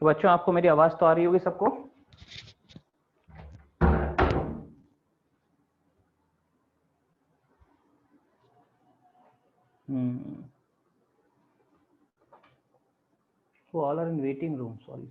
तो बच्चों आपको मेरी आवाज तो आ रही होगी सबको? So all are in waiting room. Sorry.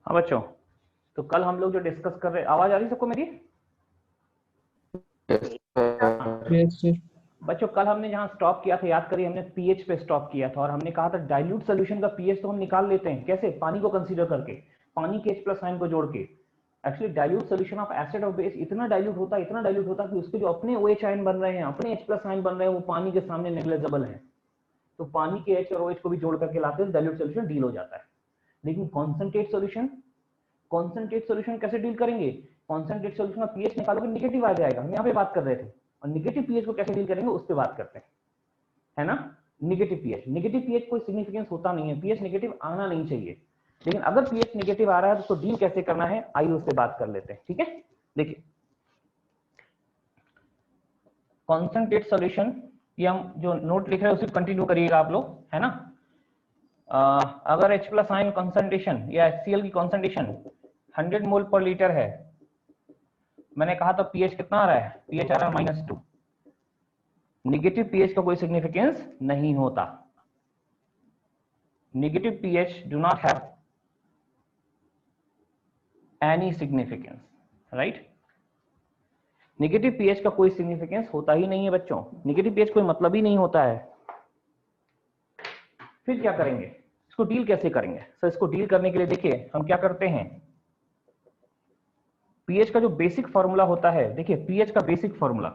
हाँ बच्चों, तो कल हम लोग जो डिस्कस कर रहे, आवाज आ रही सबको मेरी? बच्चों कल हमने जहां स्टॉप किया था, याद करिए, हमने पीएच पे स्टॉप किया था और हमने कहा था डाइल्यूट सोल्यूशन का पीएच तो हम निकाल लेते हैं। कैसे? पानी को कंसीडर करके, पानी के H+ आयन को जोड़ के। Actually dilute solution of acid और बेस इतना डाइल्यूट होता कि उसके जो अपने OH आयन बन रहे हैं, अपने H+ आयन बन रहे हैं, वो पानी के सामने नेग्लिजिबल है। तो पानी के H और OH को भी जोड़ करके लाते हैं, डाइल्यूट सोल्यूशन डील हो जाता है। लेकिन कॉन्सेंट्रेट सोल्यूशन कैसे डील करेंगे? कॉन्सेंट्रेट सोल्यूशन का पीएच निकालोगे, निगेटिव आ जाएगा। हम यहाँ पे बात कर रहे थे, और निगेटिव पीएच को कैसे डील करेंगे उस पर बात करते हैं, है ना। निगेटिव पीएच कोई सिग्निफिकेंस होता नहीं है, पीएच निगेटिव आना नहीं चाहिए। लेकिन अगर पीएच निगेटिव आ रहा है तो उसको डील कैसे करना है, आइए उससे बात कर लेते हैं। ठीक है, देखिए कॉन्सेंट्रेट सॉल्यूशन, ये हम जो नोट लिख रहे हैं उसे कंटिन्यू करिएगा आप लोग, है ना। अगर H+ आयन कंसंट्रेशन या HCl की कंसंट्रेशन 100 मोल पर लीटर है, मैंने कहा था पीएच कितना आ रहा है, पीएच आ रहा है -2। निगेटिव पीएच का कोई सिग्निफिकेंस नहीं होता। Negative pH do not have any significance, right. Negative pH का कोई सिग्निफिकेंस होता ही नहीं है बच्चों, नेगेटिव पीएच कोई मतलब ही नहीं होता है। फिर क्या करेंगे, इसको डील कैसे करेंगे? सर इसको डील करने के लिए देखिए हम क्या करते हैं, पीएच का जो बेसिक फॉर्मूला होता है, देखिए पीएच का बेसिक फॉर्मूला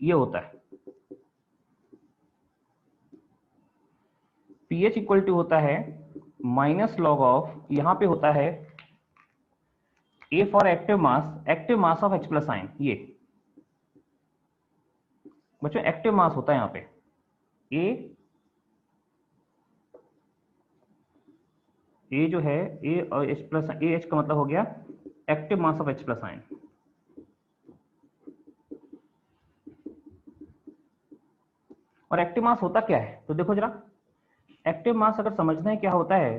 ये होता है, पीएच इक्वल टू होता है माइनस लॉग ऑफ, यहां पे होता है A for active mass of H+ ion. ये बच्चों एक्टिव मास होता है यहां पे, ए जो है ए और H+ ए H का मतलब हो गया active mass of H+ ion. और एक्टिव मास होता क्या है, तो देखो जरा, एक्टिव मास अगर समझना है क्या होता है,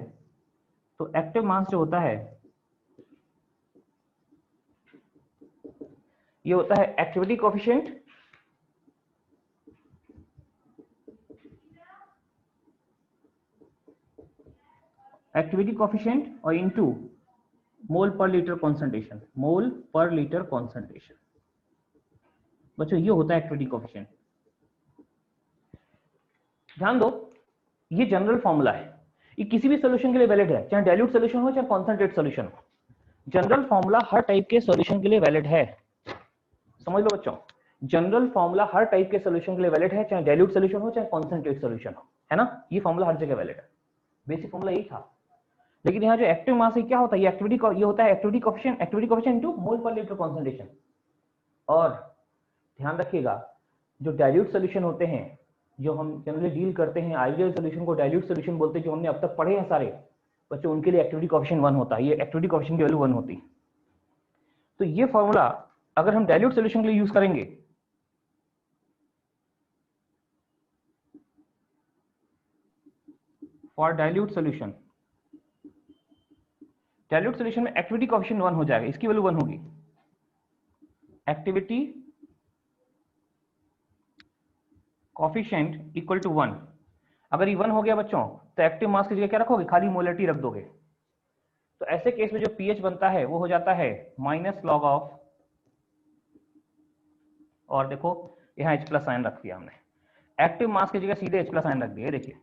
तो एक्टिव मास जो होता है ये होता है एक्टिविटी कोएफिशिएंट और इनटू मोल पर लीटर कॉन्सेंट्रेशन, बच्चों ये होता है एक्टिविटी कोएफिशिएंट। ध्यान दो, ये जनरल फॉर्मूला है, ये किसी भी सॉल्यूशन के लिए वैलिड है, चाहे डाइल्यूट सॉल्यूशन हो चाहे कॉन्सेंट्रेट सॉल्यूशन हो। जनरल फॉर्मूला हर टाइप के सॉल्यूशन के लिए वैलिड है, समझ लो बच्चों। जनरल फॉर्मूला हर टाइप के सॉल्यूशन के लिए वैलिड है, चाहे डाइल्यूट सॉल्यूशन हो चाहे कॉन्सेंट्रेट सॉल्यूशन हो, है ना। ये फॉर्मूला हर जगह वैलिड है, बेसिक फॉर्मूला यही था। लेकिन यहाँ जो एक्टिव मास है क्या होता है, ये होता है एक्टिविटी कोएफिशिएंट इनटू मोल पर लीटर कॉन्सेंट्रेशन। और ध्यान रखिएगा, जो डाइल्यूट सॉल्यूशन होते हैं, जो हम जनरली डील करते हैं, आइडियल सॉल्यूशन को डाइल्यूट सॉल्यूशन बोलते हैं, जो हमने अब तक पढ़े हैं सारे बच्चों, उनके लिए एक्टिविटी कोएफिशिएंट 1 होता है, ये एक्टिविटी कोएफिशिएंट की वैल्यू 1 होती। तो ये फॉर्मूला अगर हम डाइल्यूट सॉल्यूशन के लिए यूज करेंगे, फॉर डाइल्यूट सॉल्यूशन में एक्टिविटी कोएफिशिएंट 1 हो जाएगा, इसकी वैल्यू 1 होगी। Activity coefficient equal to 1। अगर ये 1 हो गया बच्चों, तो एक्टिव मास की जगह क्या रखोगे, खाली मोलरिटी रख दोगे। तो ऐसे केस में जो पीएच बनता है वो हो जाता है माइनस लॉग ऑफ, और देखो यहाँ H प्लस साइन रख दिया हमने, एक्टिव मास की जगह सीधे H प्लस साइन रख दिया, देखिए।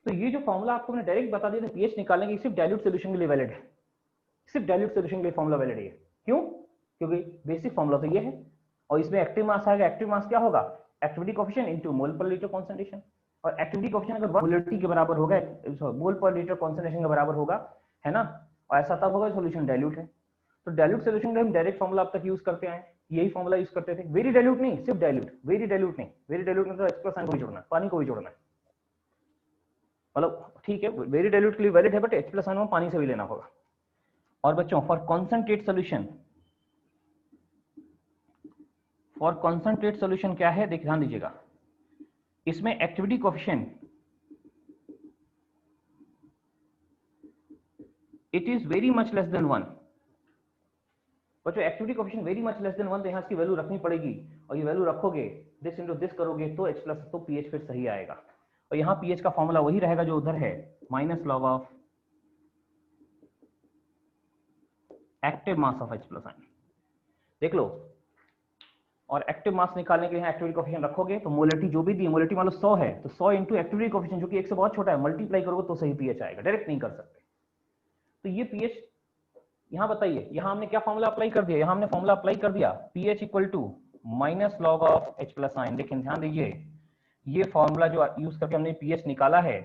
तो ये जो फॉर्मूला आपको मैंने डायरेक्ट बता दिया पीएच निकालने की, सिर्फ डाइल्यूट सोल्यूशन के लिए वैलिड है, सिर्फ डाइल्यूट सोल्यूशन के लिए फॉर्मूला वैलिड है। क्यों? क्योंकि बेसिक फॉर्मूला तो ये है, और इसमें एक्टिव मास आएगा। एक्टिव मास क्या होगा? एक्टिविटी कोएफिशिएंट इनटू मोल पर लीटर कॉन्सेंट्रेशन, और एक्टिविटी कोएफिशिएंट अगर मोलरिटी के बराबर होगा, मोल पर लीटर कॉन्सेंट्रेशन के बराबर होगा, है ना, और ऐसा तब होगा सॉल्यूशन डाइल्यूट है। तो डाइल्यूट सॉल्यूशन का हम डायरेक्ट फॉर्मूला अब तक यूज करते आए, यही फॉर्मूला यूज करते थे। वेरी डाइल्यूट नहीं, सिर्फ डाइल्यूट। वेरी डाइल्यूट नहीं, वेरी डाइल्यूट में तो H प्लस को भी जोड़ना है, पानी को भी जोड़ना है, मतलब ठीक है वेरी डाइल्यूट के लिए वैलिड है, बट H प्लस में पानी से भी लेना होगा। और बच्चों for concentrate solution, for concentrate solution क्या है, देख ध्यान दीजिएगा, इसमें activity coefficient it is very much less than 1। बच्चों activity coefficient very much less than 1, तो यहाँ इसकी वैल्यू रखनी पड़ेगी, और ये वैल्यू रखोगे, दिस इनटू दिस करोगे तो H प्लस, तो पीएच फिर सही आएगा। और यहाँ पीएच का फॉर्मूला वही रहेगा जो उधर है, minus log of active mass of H plus ion, देख लो। और एक्टिव मास निकालने के लिए एक्टिविटी कोएफिशिएंट रखोगे तो मोलरिटी जो भी दी, मोलरिटी मान लो 100 है, तो 100 इंटू एक्टिविटी कोएफिशिएंट जो कि 1 से बहुत छोटा है, मल्टीप्लाई करोगे तो सही पीएच आएगा, डायरेक्ट नहीं कर सकते। तो ये पीएच यहाँ बताइए, यहाँ हमने क्या फॉर्मूला अप्लाई कर दिया, यहाँ हमने फॉर्मूला अप्लाई कर दिया pH equal to minus log of H plus ion. लेकिन ध्यान दीजिए, ये फॉर्मूला जो यूज करके हमने पीएच निकाला है,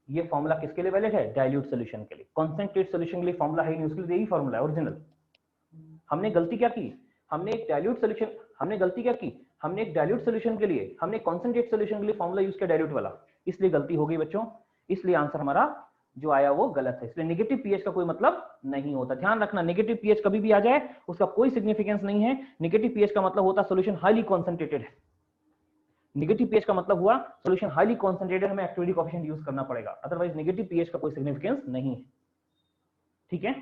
ये फॉर्मूला किसके लिए वैलिड है? डाइल्यूट सॉल्यूशन के लिए। कॉन्सेंट्रेट सॉल्यूशन के लिए फॉर्मूला है नहीं, उसके लिए यही फॉर्मूला है ओरिजिनल। हमने गलती क्या की, हमने एक डाइल्यूट सॉल्यूशन, हमने गलती क्या की, हमने एक डाइल्यूट सॉल्यूशन के लिए, हमने कॉन्सेंट्रेट सॉल्यूशन के लिए फॉर्मूला यूज किया डाइल्यूट वाला, इसलिए गलती हो गई बच्चों, इसलिए आंसर हमारा जो आया वो गलत है। इसलिए नेगेटिव पीएच का कोई मतलब नहीं होता, ध्यान रखना। नेगेटिव पीएच कभी भी आ जाए उसका कोई सिग्निफिकेंस नहीं है। नेगेटिव पीएच का मतलब होता सॉल्यूशन हाईली कॉन्सेंट्रेटेड है। नेगेटिव पीएच का मतलब हुआ सॉल्यूशन हाईली कॉन्सेंट्रेटेड, हमें एक्टिविटी कोएफिशिएंट यूज करना पड़ेगा, अदरवाइज नेगेटिव पीएच का कोई सिग्निफिकेंस नहीं है। ठीक है,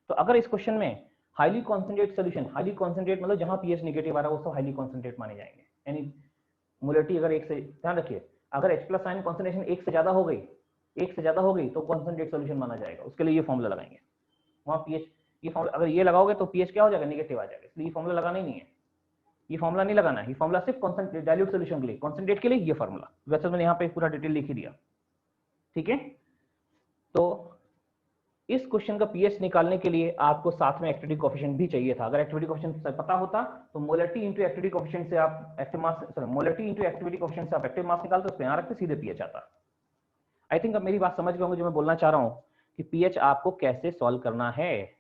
तो अगर इस क्वेश्चन में highly concentrate solution, highly concentrate मतलब जहां पीएच नेगेटिव आ रहा है वो सब हाईली कॉन्सेंट्रेट माने जाएंगे। यानी मोलरिटी अगर 1 से, ध्यान रखिए, अगर H प्लस आयन कॉन्सेंट्रेशन 1 से ज्यादा हो गई, 1 से ज्यादा हो गई तो कॉन्सेंट्रेट सॉल्यूशन माना जाएगा। उसके लिए ये फॉर्मूला लगाएंगे, वहां पीएच, ये फॉर्मूला अगर ये लगाओगे तो पीएच क्या हो जाएगा? नेगेटिव आ जाएगा। इसलिए ये फॉर्मूला लगाना ही नहीं है, ये फॉर्मूला नहीं लगाना है, ये फॉर्मूला सिर्फ कॉन्सेंट्रेट डाइल्यूट सॉल्यूशन के लिए, कॉन्सेंट्रेट के लिए ये फॉर्मूला। वैसे मैंने यहाँ पे पूरा डिटेल लिख ही दिया। ठीक है, तो इस क्वेश्चन का पीएच निकालने के लिए आपको साथ में एक्टिविटी कोएफिशिएंट भी चाहिए था। अगर एक्टिविटी कोएफिशिएंट पता होता तो मोलरिटी इनटू एक्टिविटी कोएफिशिएंट से आप active mass, sorry molarity into activity coefficient से आप एक्टिव मास निकालते, उसको यहां रखते, सीधे पीएच आता। आई थिंक अब मेरी बात समझ गए होंगे जो मैं बोलना चाह रहा हूं कि पीएच आपको कैसे सॉल्व करना है,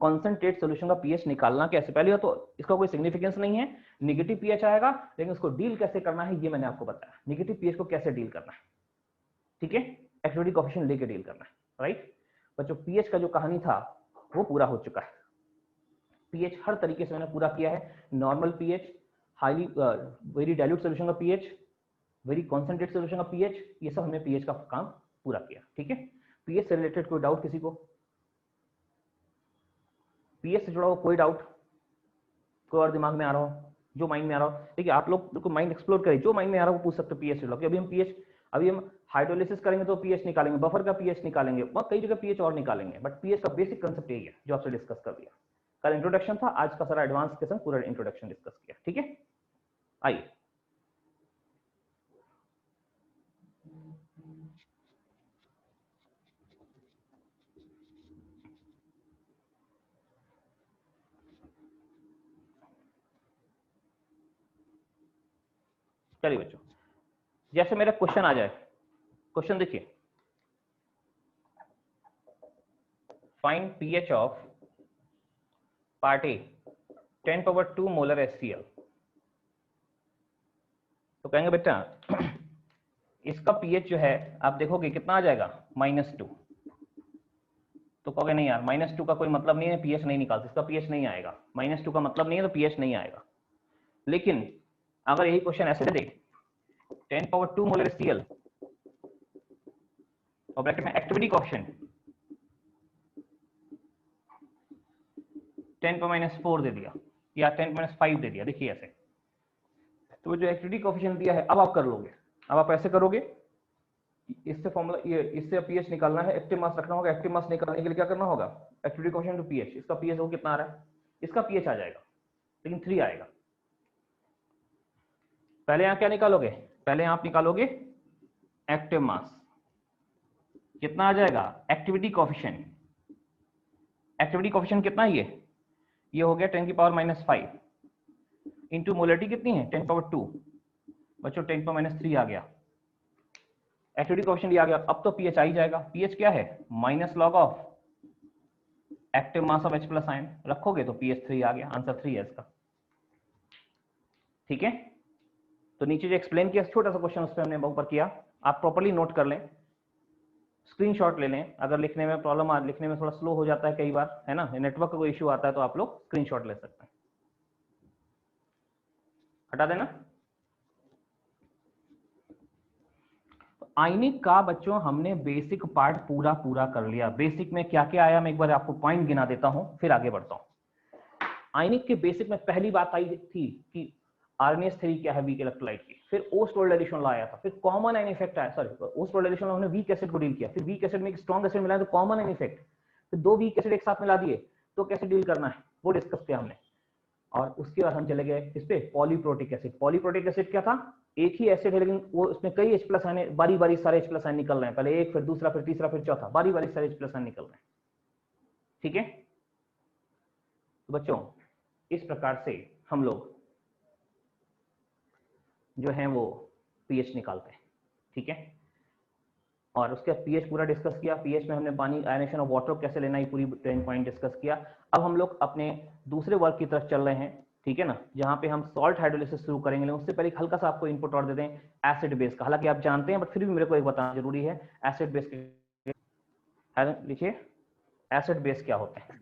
कॉन्सेंट्रेट सॉल्यूशन का पीएच निकालना कैसे। पहले तो इसका कोई सिग्निफिकेंस नहीं है, नेगेटिव पीएच आएगा, लेकिन उसको डील कैसे करना है ये मैंने आपको बताया, नेगेटिव पीएच को कैसे डील करना है। ठीक है, एक्टिविटी कोएफिशिएंट लेके डील करना है, राइट। बच्चों पीएच का जो कहानी था वो पूरा हो चुका है। पीएच हर तरीके से मैंने पूरा किया है, normal pH, highly very dilute solution का पीएच, वेरी कॉन्सेंट्रेट सॉल्यूशन का पीएच, ये सब हमने पीएच का काम पूरा किया। ठीक है, पीएच से रिलेटेड कोई डाउट किसी को? पीएच से जुड़ा हुआ कोई डाउट, कोई और दिमाग में आ रहा हो, जो माइंड में आ रहा हो? देखिए आप लोग को माइंड एक्सप्लोर करिए, जो माइंड में आ रहा हो वो पूछ सकते हो पीएच से। अभी हम पीएच, अभी हम हाइड्रोलिसिस करेंगे तो पीएच निकालेंगे, बफर का पीएच निकालेंगे, बहुत कई जगह पीएच और निकालेंगे, बट पीएच का बेसिक कंसेप्ट यही है जो आपसे डिस्कस कर दिया। कल इंट्रोडक्शन था, आज का सारा एडवांस क्वेश्चन पूरा इंट्रोडक्शन डिस्कस किया। ठीक है, आइए चलिए बच्चों, जैसे मेरा क्वेश्चन आ जाए, क्वेश्चन देखिए, find pH of part A 10⁻² molar HCl। तो कहेंगे बेटा इसका पीएच जो है आप देखोगे कितना आ जाएगा, -2। तो कहोगे नहीं यार -2 का कोई मतलब नहीं है, पीएच नहीं निकालते, इसका पीएच नहीं आएगा, -2 का मतलब नहीं है तो पीएच नहीं आएगा। लेकिन अगर यही क्वेश्चन ऐसे दे 10⁻² मोलर HCl और ब्रैकेट में एक्टिविटी कोएफिशिएंट 10⁻⁴ दे दिया या 10⁻⁵ दे दिया, देखिए ऐसे, तो जो एक्टिविटी कोएफिशिएंट दिया है अब आप कर लोगे, अब आप ऐसे करोगे, इससे फॉर्मूला, ये इससे पीएच निकालना है, एक्टिव मास रखना होगा, एक्टिव मास निकालने के लिए क्या करना होगा, एक्टिविटी कोएफिशिएंट टू पीएच, इसका पीएच वो कितना आ रहा है, इसका पीएच आ जाएगा लेकिन 3 आएगा। पहले यहां क्या निकालोगे, पहले यहां आप निकालोगे एक्टिव मास, कितना आ जाएगा, एक्टिविटी कोएफिशिएंट। एक्टिविटी कोएफिशिएंट कितना है ये हो गया 10⁻⁻5 इंटू मोलरिटी कितनी है 10⁻2, बच्चों 10⁻³ आ गया। एक्टिविटी कोएफिशिएंट आ गया। अब तो पीएच आ ही जाएगा। पीएच क्या है, minus log of active mass of H plus ion, रखोगे तो पीएच 3 आ गया। आंसर 3 है इसका। ठीक है, तो नीचे जो एक्सप्लेन किया छोटा सा क्वेश्चन उस पर हमने ऊपर किया, आप प्रॉपर्ली नोट कर लें, स्क्रीनशॉट ले लें। अगर लिखने में प्रॉब्लम लिखने में थोड़ा स्लो हो जाता है कई बार, है ना, नेटवर्क का कोई इश्यू आता है तो आप लोग स्क्रीनशॉट ले सकते हैं। हटा देना। आयनिक का बच्चों हमने बेसिक पार्ट पूरा कर लिया। बेसिक में क्या क्या आया मैं एक बार आपको पॉइंट गिना देता हूं, फिर आगे बढ़ता हूं। आयनिक के बेसिक में पहली बात आई थी कि आरएनएस थ्योरी क्या है वीक इलेक्ट्रोलाइट की, फिर ओस्टोल्ड एडिशन लाया था, फिर कॉमन आयन इफेक्ट आया, सॉरी ओस्टोल्ड एडिशन हमने वीक एसिड को डील किया, फिर वीक एसिड में एक स्ट्रॉन्ग एसिड मिलाया तो कॉमन आयन इफेक्ट, फिर 2 वीक एसिड एक साथ मिला दिए तो कैसे डील करना है वो डिस्कस किया हमने। और उसके बाद हम चले गए इस पे पॉलीप्रोटिक एसिड। पॉलीप्रोटिक एसिड क्या था, एक ही एसिड है लेकिन वो उसमें कई H+ आयन, बारी बारी सारे H+ आयन निकल रहे हैं, पहले एक फिर दूसरा फिर तीसरा फिर चौथा, बारी बारी सारे H+ आयन निकल रहे हैं। ठीक है, तो बच्चों इस प्रकार से हम लोग जो है वो पीएच निकालते हैं। ठीक है, और उसके बाद पीएच पूरा डिस्कस किया। पीएच में हमने पानी आयनेशन ऑफ वाटर कैसे लेना है पूरी 10 पॉइंट डिस्कस किया। अब हम लोग अपने दूसरे वर्क की तरफ चल रहे हैं, ठीक है ना, जहां पे हम सॉल्ट हाइड्रोलिसिस शुरू करेंगे। उससे पहले एक हल्का सा आपको इनपुट और दे दें एसिड बेस का, हालांकि आप जानते हैं बट फिर भी मेरे को एक बताना जरूरी है। एसिड बेस लिखिए, एसिड बेस क्या होते हैं।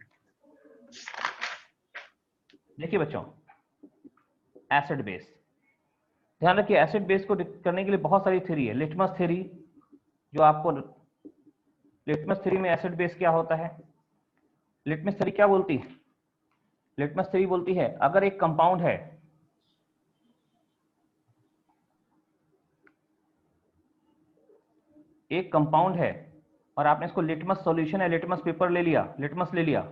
देखिए बच्चों, एसिड बेस, ध्यान रखिए एसिड बेस को करने के लिए बहुत सारी थ्योरी है। लिटमस थ्योरी, जो आपको लिटमस थ्योरी में एसिड बेस क्या होता है, लिटमस थ्योरी क्या बोलती है, लिटमस थ्योरी बोलती है अगर एक कंपाउंड है, एक कंपाउंड है और आपने इसको लिटमस सॉल्यूशन या लिटमस पेपर ले लिया, लिटमस ले लिया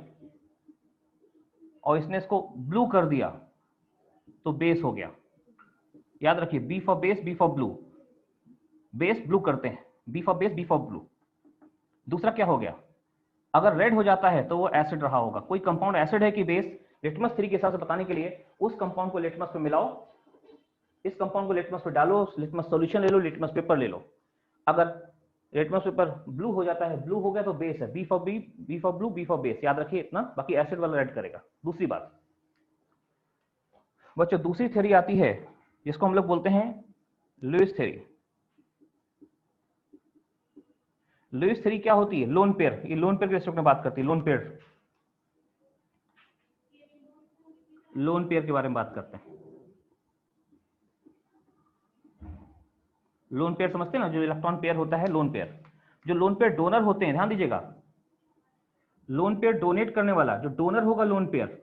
और इसने इसको ब्लू कर दिया तो बेस हो गया। याद रखिए B for base, B for blue, base blue करते हैं, B for base, B for blue. दूसरा क्या हो गया, अगर रेड हो जाता है तो वो एसिड रहा होगा। कोई कंपाउंड एसिड है कि बेस, लिटमस थ्योरी के हिसाब से बताने के लिए उस कंपाउंड को लिटमस पे मिलाओ, इस कंपाउंड को लिटमस पे डालो, लिटमस सॉल्यूशन ले लो, लिटमस पेपर ले लो। अगर लिटमस पेपर ब्लू हो जाता है, ब्लू हो गया तो बेस है, B for B, B for blue, B for base. याद रखिए इतना, बाकी एसिड वाला रेड करेगा। दूसरी बात बच्चों, दूसरी थ्योरी आती है जिसको हम लोग बोलते हैं लुईस थ्योरी। लुईस थ्योरी क्या होती है, लोन पेयर। ये लोन पेयर के रिस्पेक्ट में बात करती है, लोन पेयर, लोन पेयर के बारे में बात करते हैं। लोन पेयर समझते हैं ना, जो इलेक्ट्रॉन पेयर होता है लोन पेयर। जो लोन पेयर डोनर होते हैं, ध्यान दीजिएगा, लोन पेयर डोनेट करने वाला जो डोनर होगा लोन पेयर,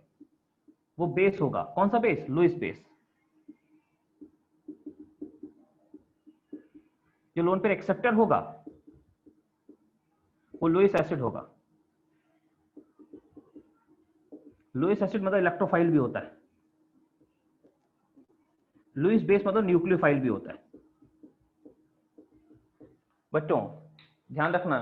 वो बेस होगा। कौन सा बेस, लुईस बेस। जो लोन पेयर एक्सेप्टर होगा वो लुईस एसिड होगा। लुईस एसिड मतलब इलेक्ट्रोफाइल भी होता है, लुईस बेस मतलब न्यूक्लियोफाइल भी होता है। बच्चों ध्यान रखना,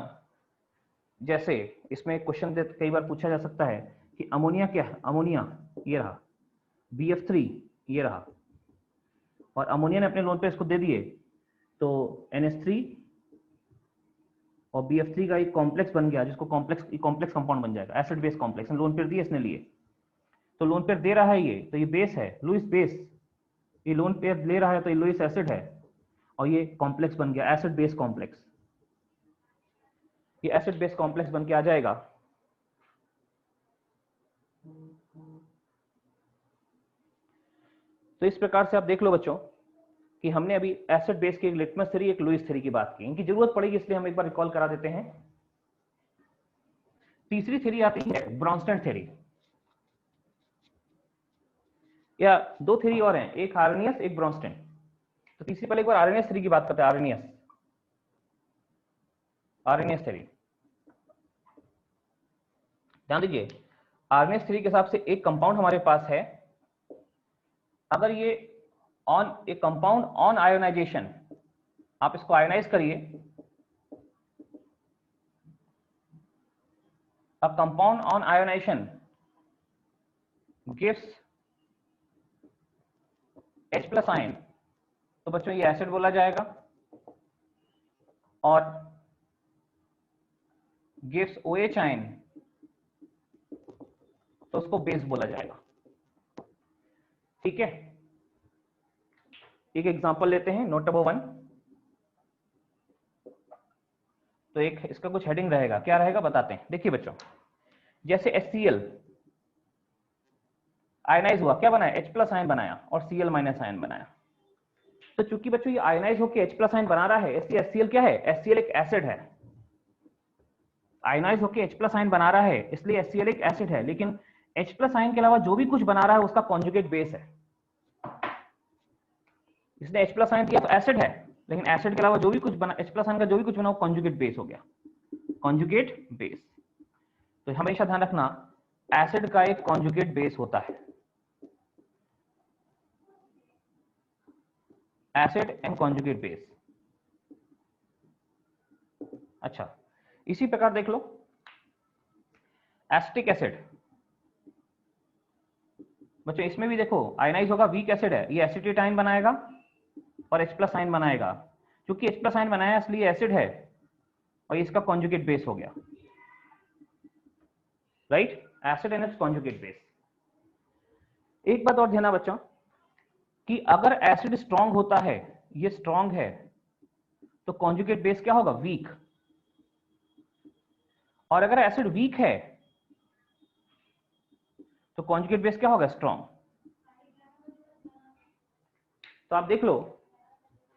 जैसे इसमें क्वेश्चन कई बार पूछा जा सकता है कि अमोनिया क्या है, अमोनिया ये रहा, BF3 ये रहा, और अमोनिया ने अपने लोन पे इसको दे दिए तो NH3 और BF3 का एक कॉम्प्लेक्स बन गया, जिसको कॉम्प्लेक्स कंपाउंड बन जाएगा, acid base complex. Lone pair दिए इसने लिए, तो लोन पेयर दे रहा है ये, तो ये बेस है, लुईस बेस। ये लोन पेयर ले रहा है तो ये लुईस एसिड है, और ये कॉम्प्लेक्स बन गया एसिड बेस कॉम्प्लेक्स। ये एसिड बेस कॉम्प्लेक्स बन के आ जाएगा। तो इस प्रकार से आप देख लो बच्चों कि हमने अभी एसिड बेस की एक लिटमस थ्योरी, एक लुईस थ्योरी की बात की। इनकी जरूरत पड़ेगी इसलिए हम एक बार रिकॉल करा देते हैं। तीसरी थ्योरी आती है ब्रॉन्स्टन थ्योरी, या 2 थ्योरी और हैं, एक आर्नियस एक ब्रॉन्स्टन। तो तीसरी पहले एक बार आर्नियस थ्योरी की बात करते हैं। आर्नियस, आर्नियस थ्योरी, ध्यान दीजिए, आर्नियस थ्योरी के हिसाब से एक कंपाउंड हमारे पास है अगर ये on a compound on ionization, आप इसको आयोनाइज करिए, a compound on ionization gives H+ ion, तो बच्चों ये एसिड बोला जाएगा, और गिव्स OH आयन तो उसको बेस बोला जाएगा। ठीक है, एक एग्जांपल लेते हैं, नोट नंबर 1। तो एक इसका कुछ हेडिंग रहेगा, क्या रहेगा बताते हैं। देखिए बच्चों, जैसे HCl आयनाइज हुआ, क्या बनाया, H+ आयन बनाया और Cl- आयन बनाया। तो चूंकि बच्चों ये आयनाइज होकर H+ आयन बना रहा है, इसलिए HCl क्या है, HCl एक एसिड है। आयनाइज होकर H+ आयन बना रहा है, इसलिए HCl एक एसिड है, लेकिन H+ आयन के अलावा जो भी कुछ बना रहा है उसका कॉन्जुगेट बेस है। इसलिए H+ आयन की तो एसिड है, लेकिन एसिड के अलावा जो भी कुछ बना, H+ आयन का जो भी कुछ बना वो कॉन्जुगेट बेस हो गया, कॉन्जुगेट बेस। तो हमेशा ध्यान रखना, एसिड का एक कॉन्जुगेट बेस होता है, एसिड एंड कॉन्जुगेट बेस। अच्छा, इसी प्रकार देख लो एसिटिक एसिड। बच्चों इसमें भी देखो आयनाइज होगा, वीक एसिड है, ये एसिटेट आयन बनाएगा और H+ आयन बनाएगा। क्योंकि H+ आयन बनाया इसलिए एसिड है और इसका कॉन्जुगेट बेस हो गया, right, acid and it's conjugate base. एक बात और ध्यान बच्चों कि अगर एसिड स्ट्रांग होता है, ये स्ट्रांग है, तो कॉन्जुगेट बेस क्या होगा, वीक। और अगर एसिड वीक है तो कॉन्जुगेट बेस क्या होगा, स्ट्रांग। तो आप देख लो,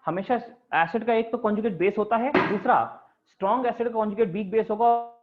हमेशा एसिड का एक तो कॉन्जुगेट बेस होता है, दूसरा स्ट्रांग एसिड का कॉन्जुगेट वीक बेस होगा।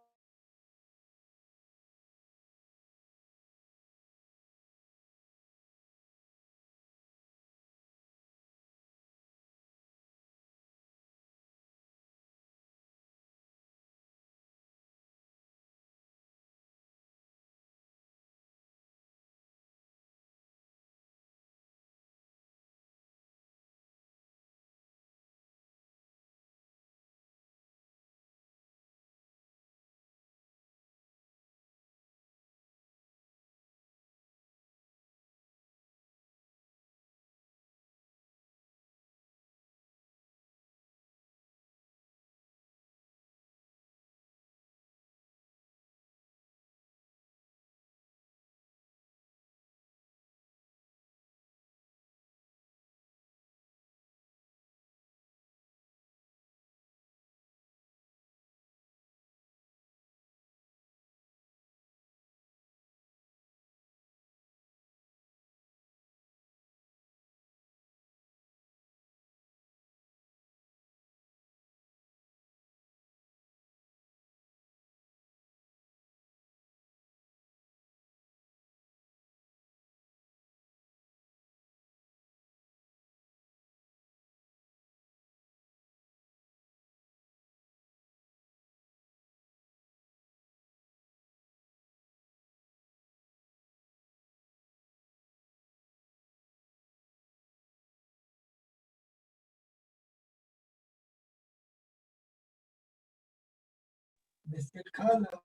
बिस्किट खा लो।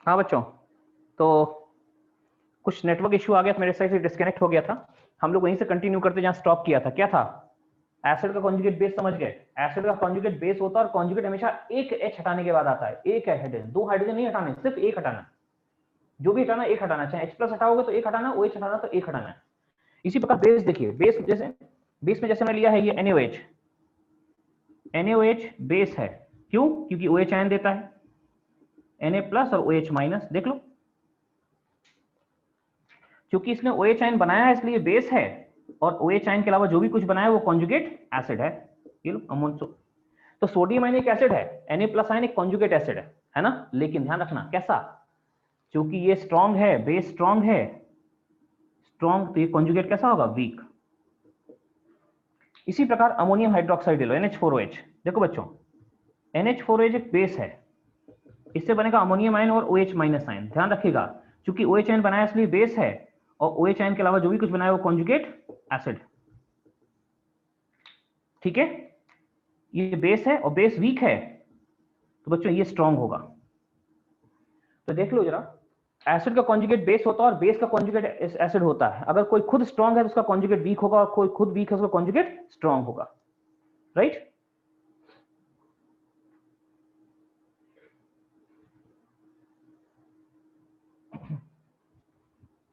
हाँ बच्चों, तो कुछ नेटवर्क इश्यू आ गया था, मेरे साइड से डिस्कनेक्ट हो गया था। हम लोग वहीं से कंटिन्यू करते जहां स्टॉप किया था। क्या था? एसिड का कॉन्जुगेट बेस समझ गए। एसिड का कॉन्जुगेट बेस होता है और कॉन्जुगेट हमेशा एक H हटाने के बाद आता है। एक हाइड्रोजन, दो हाइड्रोजन नहीं हटाने, सिर्फ एक हटाना। जो भी हटाना एक हटाना, चाहे H+ हटाओगे तो एक हटाना, OH हटाना तो एक हटाना है। इसी प्रकार बेस देखिए, बेस जैसे बेस में जैसे मैंने लिया है ये NaOH, NaOH बेस है। क्यों? क्योंकि OH आयन देता है, Na+ और OH- देख लो, क्योंकि इसने OH आयन बनाया है इसलिए बेस है, और OH आयन के अलावा जो भी कुछ बनाया है वो कॉन्जुगेट एसिड है। ये लो अमोन। तो सोडियम आयन एक एसिड है, Na+ आयन एक कॉन्जुगेट एसिड है ना? लेकिन ध्यान रखना कैसा, क्योंकि ये स्ट्रॉन्ग है, बेस स्ट्रॉन्ग है, स्ट्रॉन्ग, तो ये कॉन्जुगेट कैसा होगा? वीक। इसी प्रकार अमोनियम हाइड्रोक्साइड ले लो, NH4OH। देखो बच्चों, NH4OH एक बेस है, इससे बनेगा अमोनियम आयन और OH- आयन। ध्यान रखिएगा, क्योंकि OH आयन बनाया इसलिए बेस है, और OH आयन के अलावा जो भी कुछ बनाया वो कॉन्जुगेट एसिड। ठीक है, ये बेस है और बेस वीक है, तो बच्चों ये स्ट्रॉन्ग होगा। तो देख लो जरा, एसिड का कॉन्जुगेट बेस होता है और बेस का कॉन्जुगेट एसिड होता है। अगर कोई खुद स्ट्रॉन्ग है तो उसका कॉन्जुगेट वीक होगा, और कोई खुद वीक है उसका कॉन्जुगेट स्ट्रॉन्ग होगा। राइट?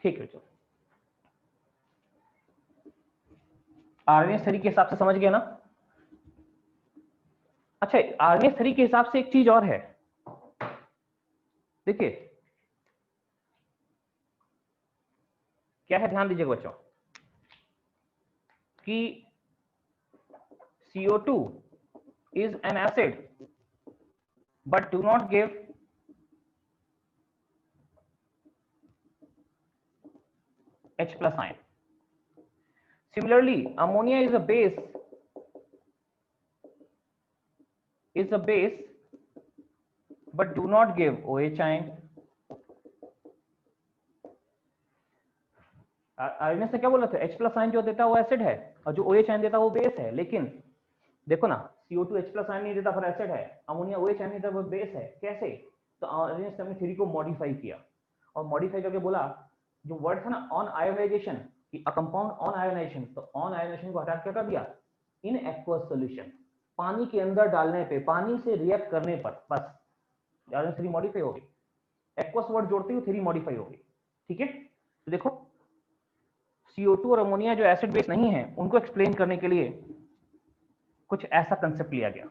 ठीक है, चलो आरएनएस थ्योरी के हिसाब से समझ गए ना? अच्छा, आरएनएस थ्योरी के हिसाब से एक चीज और है, देखिए क्या है, ध्यान दीजिएगा बच्चों, कि CO2 is an acid but do not give H+ ion. Similarly, ammonia is a base but do not give OH ion. RNS से क्या बोला था? H+ आयन जो देता है वो एसिड है, और जो OH आयन देता है वो बेस है। लेकिन देखो ना, CO2 H+ आयन नहीं देता पर एसिड है, अमोनिया OH आयन नहीं देता वो बेस है। कैसे? तो आरएनएस ने थ्योरी को मॉडिफाई किया, और मॉडिफाई करके बोला, जो वर्ड था ना ऑन आयोनाइजेशन, कि अ कंपाउंड ऑन आयोनाइजेशन, तो ऑन आयोनाइजेशन को हटा के कर दिया इन एक्वस सॉल्यूशन, पानी के अंदर डालने पे, पानी से रिएक्ट करने पर, बस आरएनएस थ्योरी मॉडिफाई हो गई। एक्वस वर्ड जोड़ते हुए थ्योरी मॉडिफाई हो गई। ठीक है, तो देखो CO2 और अमोनिया जो एसिड बेस नहीं है उनको एक्सप्लेन करने के लिए कुछ ऐसा कंसेप्ट लिया गया।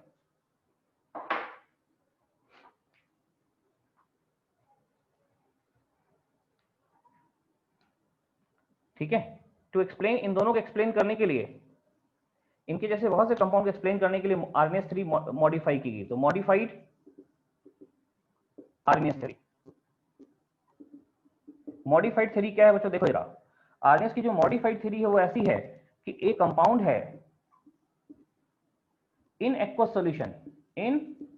ठीक है, टू एक्सप्लेन, इन दोनों को एक्सप्लेन करने के लिए, इनके जैसे बहुत से कंपाउंड को एक्सप्लेन करने के लिए आरएनएस थ्योरी मॉडिफाई की गई। तो modified RNS theory. Modified theory क्या है बच्चों? देखो जरा, आरएनएस की जो मॉडिफाइड थ्योरी है वो ऐसी है कि एक कंपाउंड है in aqueous solution, in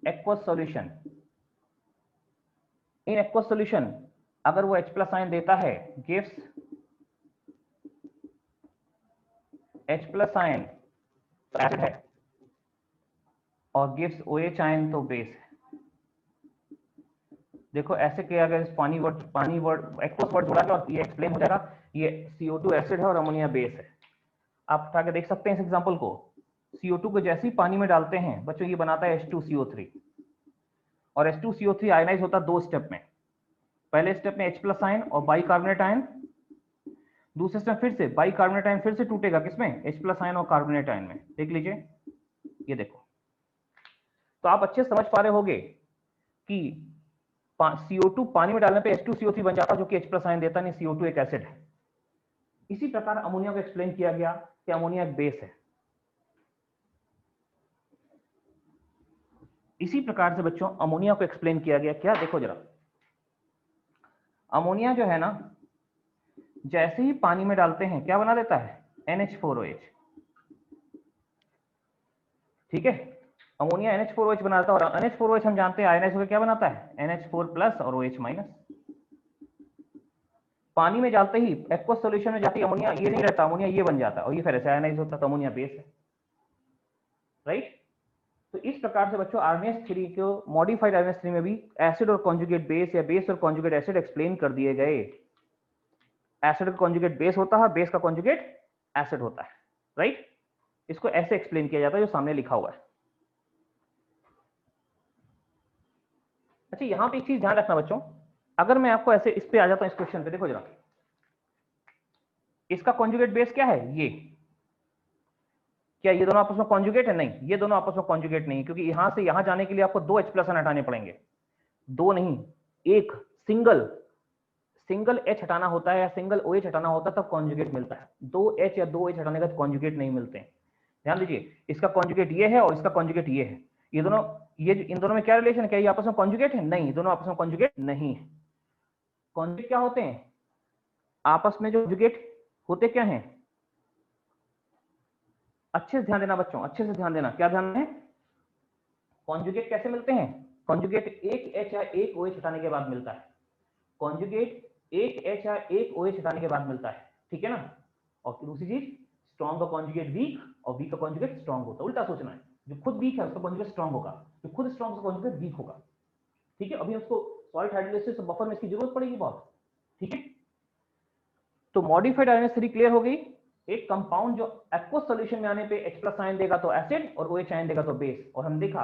aqueous solution, in aqueous solution, अगर वो H+ आयन देता है, गिव्स H+ आयन तो एसिड है, और गिव्स OH आयन तो बेस है। देखो ऐसे किया, अगर इस पानी वर्ड एक्वस वर्ड जोड़ा और ये एक्सप्लेन हो जाएगा, ये CO2 एसिड है और अमोनिया बेस है। आप उठा के देख सकते हैं इस एग्जांपल को। CO2 को जैसे ही पानी में डालते हैं बच्चों, ये बनाता है H2CO3, और H2CO3 आयनाइज होता है दो स्टेप में। पहले स्टेप में H+ आयन और बाइकार्बोनेट आयन, दूसरे स्टेप फिर से बाइकार्बोनेट आयन फिर से टूटेगा, किसमें? H+ आयन और कार्बोनेट आयन में। देख लीजिए, ये देखो, तो आप अच्छे समझ पा रहे होंगे कि CO2 पानी में डालने पे H2CO3 बन जाता है, जो कि H+ आयन देता नहीं, CO2 एक एसिड है। इसी प्रकार अमोनिया को एक्सप्लेन किया गया कि अमोनिया एक बेस है। इसी प्रकार से बच्चों अमोनिया को एक्सप्लेन किया गया क्या? देखो जरा, अमोनिया जो है ना, जैसे ही पानी में डालते हैं क्या बना देता है? NH4OH। ठीक है, अमोनिया NH4OH बनाता है, और NH4OH हम जानते हैं आयनाइज होकर क्या बनाता है? NH4+ और OH-। पानी में डालते ही एक्वस सॉल्यूशन में जाती है अमोनिया, ये नहीं रहता, अमोनिया ये बन जाता है, और ये फिर ऐसे आयनाइज होता है, तो अमोनिया बेस है। राइट? तो इस प्रकार से बच्चों आर्नेस्ट थ्योरी को मॉडिफाइड आर्नेस्ट थ्योरी में भी एसिड और कॉन्जुगेट बेस या बेस और कॉन्जुगेट एसिड एक्सप्लेन कर दिए गए। एसिड का कॉन्जुगेट बेस होता है, बेस का कॉन्जुगेट एसिड होता है, राइट। इसको ऐसे एक्सप्लेन किया जाता है जो सामने लिखा हुआ है। अच्छा, यहां पे एक चीज ध्यान रखना बच्चों, अगर मैं आपको ऐसे इस पे आ जाता हूं, इस क्वेश्चन पे देखो जरा, इसका कॉन्जुगेट बेस क्या है, ये क्या ये दोनों आपस में कॉन्जुगेट है? नहीं, ये दोनों आपस में कॉन्जुगेट नहीं, क्योंकि यहां से यहां जाने के लिए आपको 2 H+ हटाने पड़ेंगे, 2 नहीं, एक सिंगल H हटाना होता है या सिंगल OH हटाना होता है तब कॉन्जुगेट मिलता है। 2 H या 2 H हटाने का कॉन्जुगेट नहीं मिलते हैं। ध्यान दीजिए, इसका कॉन्जुगेट ये है और इसका कॉन्जुगेट ये है। ये दोनों, ये इन दोनों में क्या रिलेशन है? क्या ये आपस में कॉन्जुगेट है? नहीं, दोनों आपस में कॉन्जुगेट नहीं है। कॉन्जुगेट क्या होते हैं? आपस में जो कॉन्जुगेट होते क्या हैं? अच्छे से ध्यान देना बच्चों, अच्छे से ध्यान देना, क्या ध्यान है? कॉन्जुगेट कैसे मिलते हैं? कॉन्जुगेट एक H या एक OH हटाने के बाद मिलता है। कॉन्जुगेट एक H या एक OH हटाने के बाद मिलता है, ठीक है ना। और दूसरी चीज, स्ट्रॉन्ग का कॉन्जुगेट वीक और वीक का कॉन्जुगेट स्ट्रॉन्ग होता है। उल्टा सोचना है, जो खुद वीक है उसका कॉन्जुगेट स्ट्रॉन्ग होगा, जो खुद स्ट्रॉन्ग उसका कॉन्जुगेट वीक होगा, ठीक है। अभी उसको सॉलिड हाइड्रोलाइसिस बफर में इसकी जरूरत पड़ेगी बहुत, ठीक है। तो मॉडिफाइड आयन थ्योरी क्लियर हो गई। एक कंपाउंड जो एक्वस सॉल्यूशन में आने पे H+ आयन देगा तो एसिड और OH आयन देगा तो बेस। और हम देखा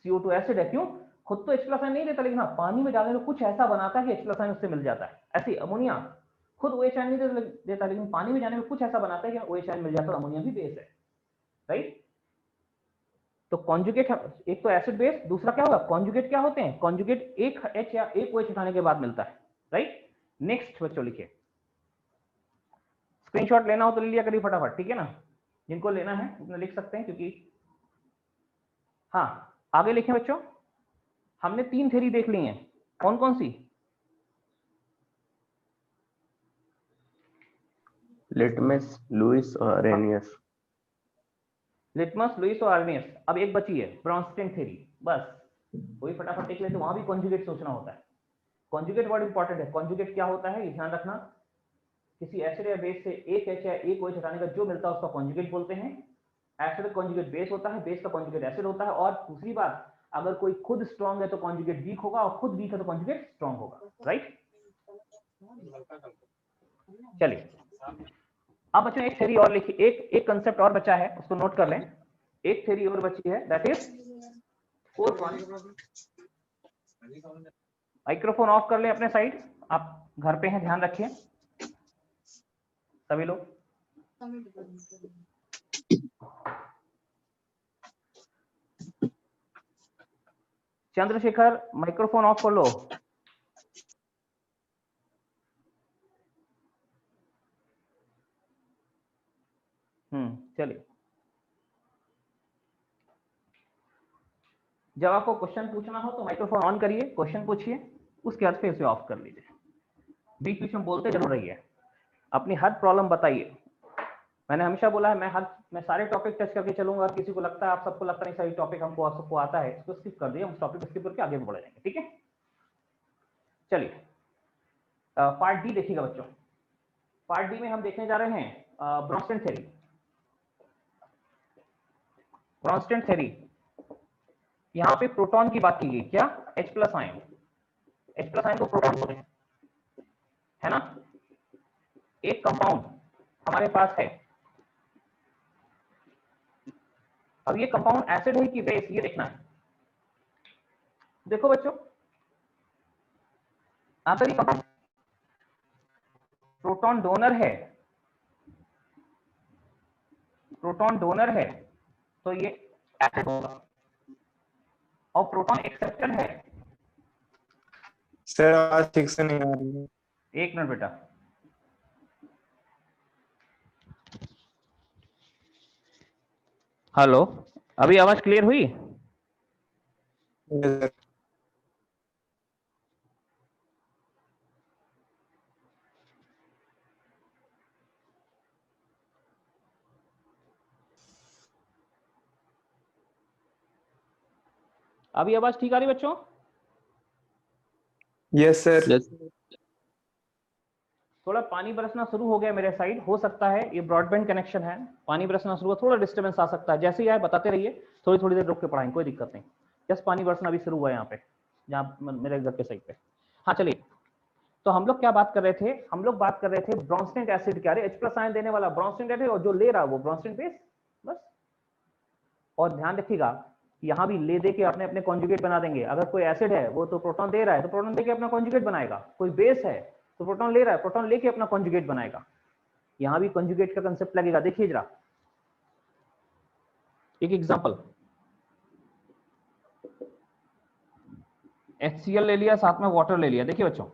CO2 एसिड है, क्यों? खुद तो H+ आयन नहीं देता, लेकिन हाँ पानी में डालने में कुछ ऐसा बनाता है कि H+ आयन उससे मिल जाता है। ऐसे अमोनिया खुद OH आयन नहीं देता, लेकिन पानी में जाने में कुछ ऐसा बनाता है कि OH आयन मिल जाता है, अमोनिया भी बेस है, राइट। तो कॉन्जुगेट, एक तो एसिड बेस, दूसरा क्या होगा? कॉन्जुगेट क्या होते हैं? कॉन्जुगेट एक H या एक OH उठाने के बाद मिलता है, राइट। नेक्स्ट बच्चों लिखिए, स्क्रीनशॉट लेना हो तो ले लिया करिए फटाफट, ठीक है ना। जिनको लेना है उन्हें लिख सकते हैं, क्योंकि हाँ आगे लिखें बच्चों। हमने 3 थ्योरी देख ली हैं, कौन कौन सी? लिटमस, लुईस और अरेनियस। लिटमस, लुईस और आर्नियस। अब एक बची है, ब्रॉन्स्टेन थ्योरी। बस वही फटाफट देख ले, तो वहां भी कॉन्जुगेट सोचना होता है। कॉन्जुगेट वर्ड इंपॉर्टेंट है। कॉन्जुगेट क्या होता है ये ध्यान रखना, किसी एसिड या बेस से एक H या एक OH हटाने का जो मिलता है उसका कॉन्जुगेट बोलते हैं। एसिड का कॉन्जुगेट बेस होता है, बेस का कॉन्जुगेट एसिड होता है। और दूसरी बात, अगर कोई खुद स्ट्रॉन्ग है तो कॉन्जुगेट वीक होगा, और खुद वीक है तो कॉन्जुगेट स्ट्रॉन्ग होगा, राइट। चलिए अब बच्चों एक थ्योरी और लिखिए, एक कंसेप्ट और बचा है, उसको नोट कर लें। एक थ्योरी और बची है, that is fourth one. Microphone of कर लें अपने साइड, आप घर पे हैं, ध्यान रखिए सभी लोग। चंद्रशेखर माइक्रोफोन ऑफ कर लो। चलिए, जब आपको क्वेश्चन पूछना हो तो माइक्रोफोन ऑन करिए, क्वेश्चन पूछिए, उसके बाद फिर से ऑफ कर लीजिए। बीच बीच में बोलते जरूर रहिए, अपनी हर प्रॉब्लम बताइए। मैंने हमेशा बोला है, मैं सारे टॉपिक टच करके चलूंगा। किसी को लगता है, आप सबको लगता नहीं सारी टॉपिक हमको आप सबको आता है, इसको स्किप कर दिए, हम टॉपिक स्किप करके आगे बढ़ जाएंगे, ठीक है। चलिए पार्ट डी देखिएगा बच्चों। पार्ट डी में हम देखने जा रहे हैं ब्रॉन्स्टेन थ्योरी। ब्रॉन्स्टेन थ्योरी, यहाँ पे प्रोटॉन की बात की गई, क्या? H+ आयन, H+ आयन को प्रोटॉन बोलते हैं, है ना। एक कंपाउंड हमारे पास है, अब ये कंपाउंड एसिड है कि बेस, ये देखना है। देखो बच्चों, अगर ये कंपाउंड प्रोटॉन डोनर है, प्रोटॉन डोनर है तो ये एसिड होगा, और प्रोटॉन एक्सेप्टर है। सर आवाज ठीक से नहीं आ रही है। एक मिनट बेटा, हेलो, अभी आवाज क्लियर हुई? अभी आवाज ठीक आ रही बच्चों? Yes sir. थोड़ा पानी बरसना शुरू हो गया मेरे साइड, हो सकता है ये ब्रॉडबैंड कनेक्शन है, पानी बरसना शुरू हुआ, थोड़ा डिस्टर्बेंस आ सकता है, जैसे ही आए बताते रहिए, थोड़ी थोड़ी देर रुक के पढ़ाएंगे, कोई दिक्कत नहीं। जस्ट पानी बरसना भी शुरू हुआ है यहाँ पे, जहाँ मेरे घर के साइड पे। हाँ चलिए, तो हम लोग क्या बात कर रहे थे, हम लोग बात कर रहे थे ब्रोंस्टेंट एसिड के, अरे H+ आयन देने वाला ब्रोंस्टेंट एसिड, और जो ले रहा है वो ब्रोंस्टेंट बेस, बस। और ध्यान रखिएगा यहाँ भी ले दे के अपने अपने कॉन्जुगेट बना देंगे। अगर कोई एसिड है वो तो प्रोटॉन दे रहा है तो प्रोटॉन दे के अपना कॉन्जुगेट बनाएगा, कोई बेस है तो प्रोटॉन ले रहा है, प्रोटॉन लेके अपना कॉन्जुगेट बनाएगा। यहाँ भी कॉन्जुगेट का कंसेप्ट लगेगा। देखिए जरा एक एग्जांपल, HCl ले लिया, साथ में वाटर ले लिया। देखिए बच्चों,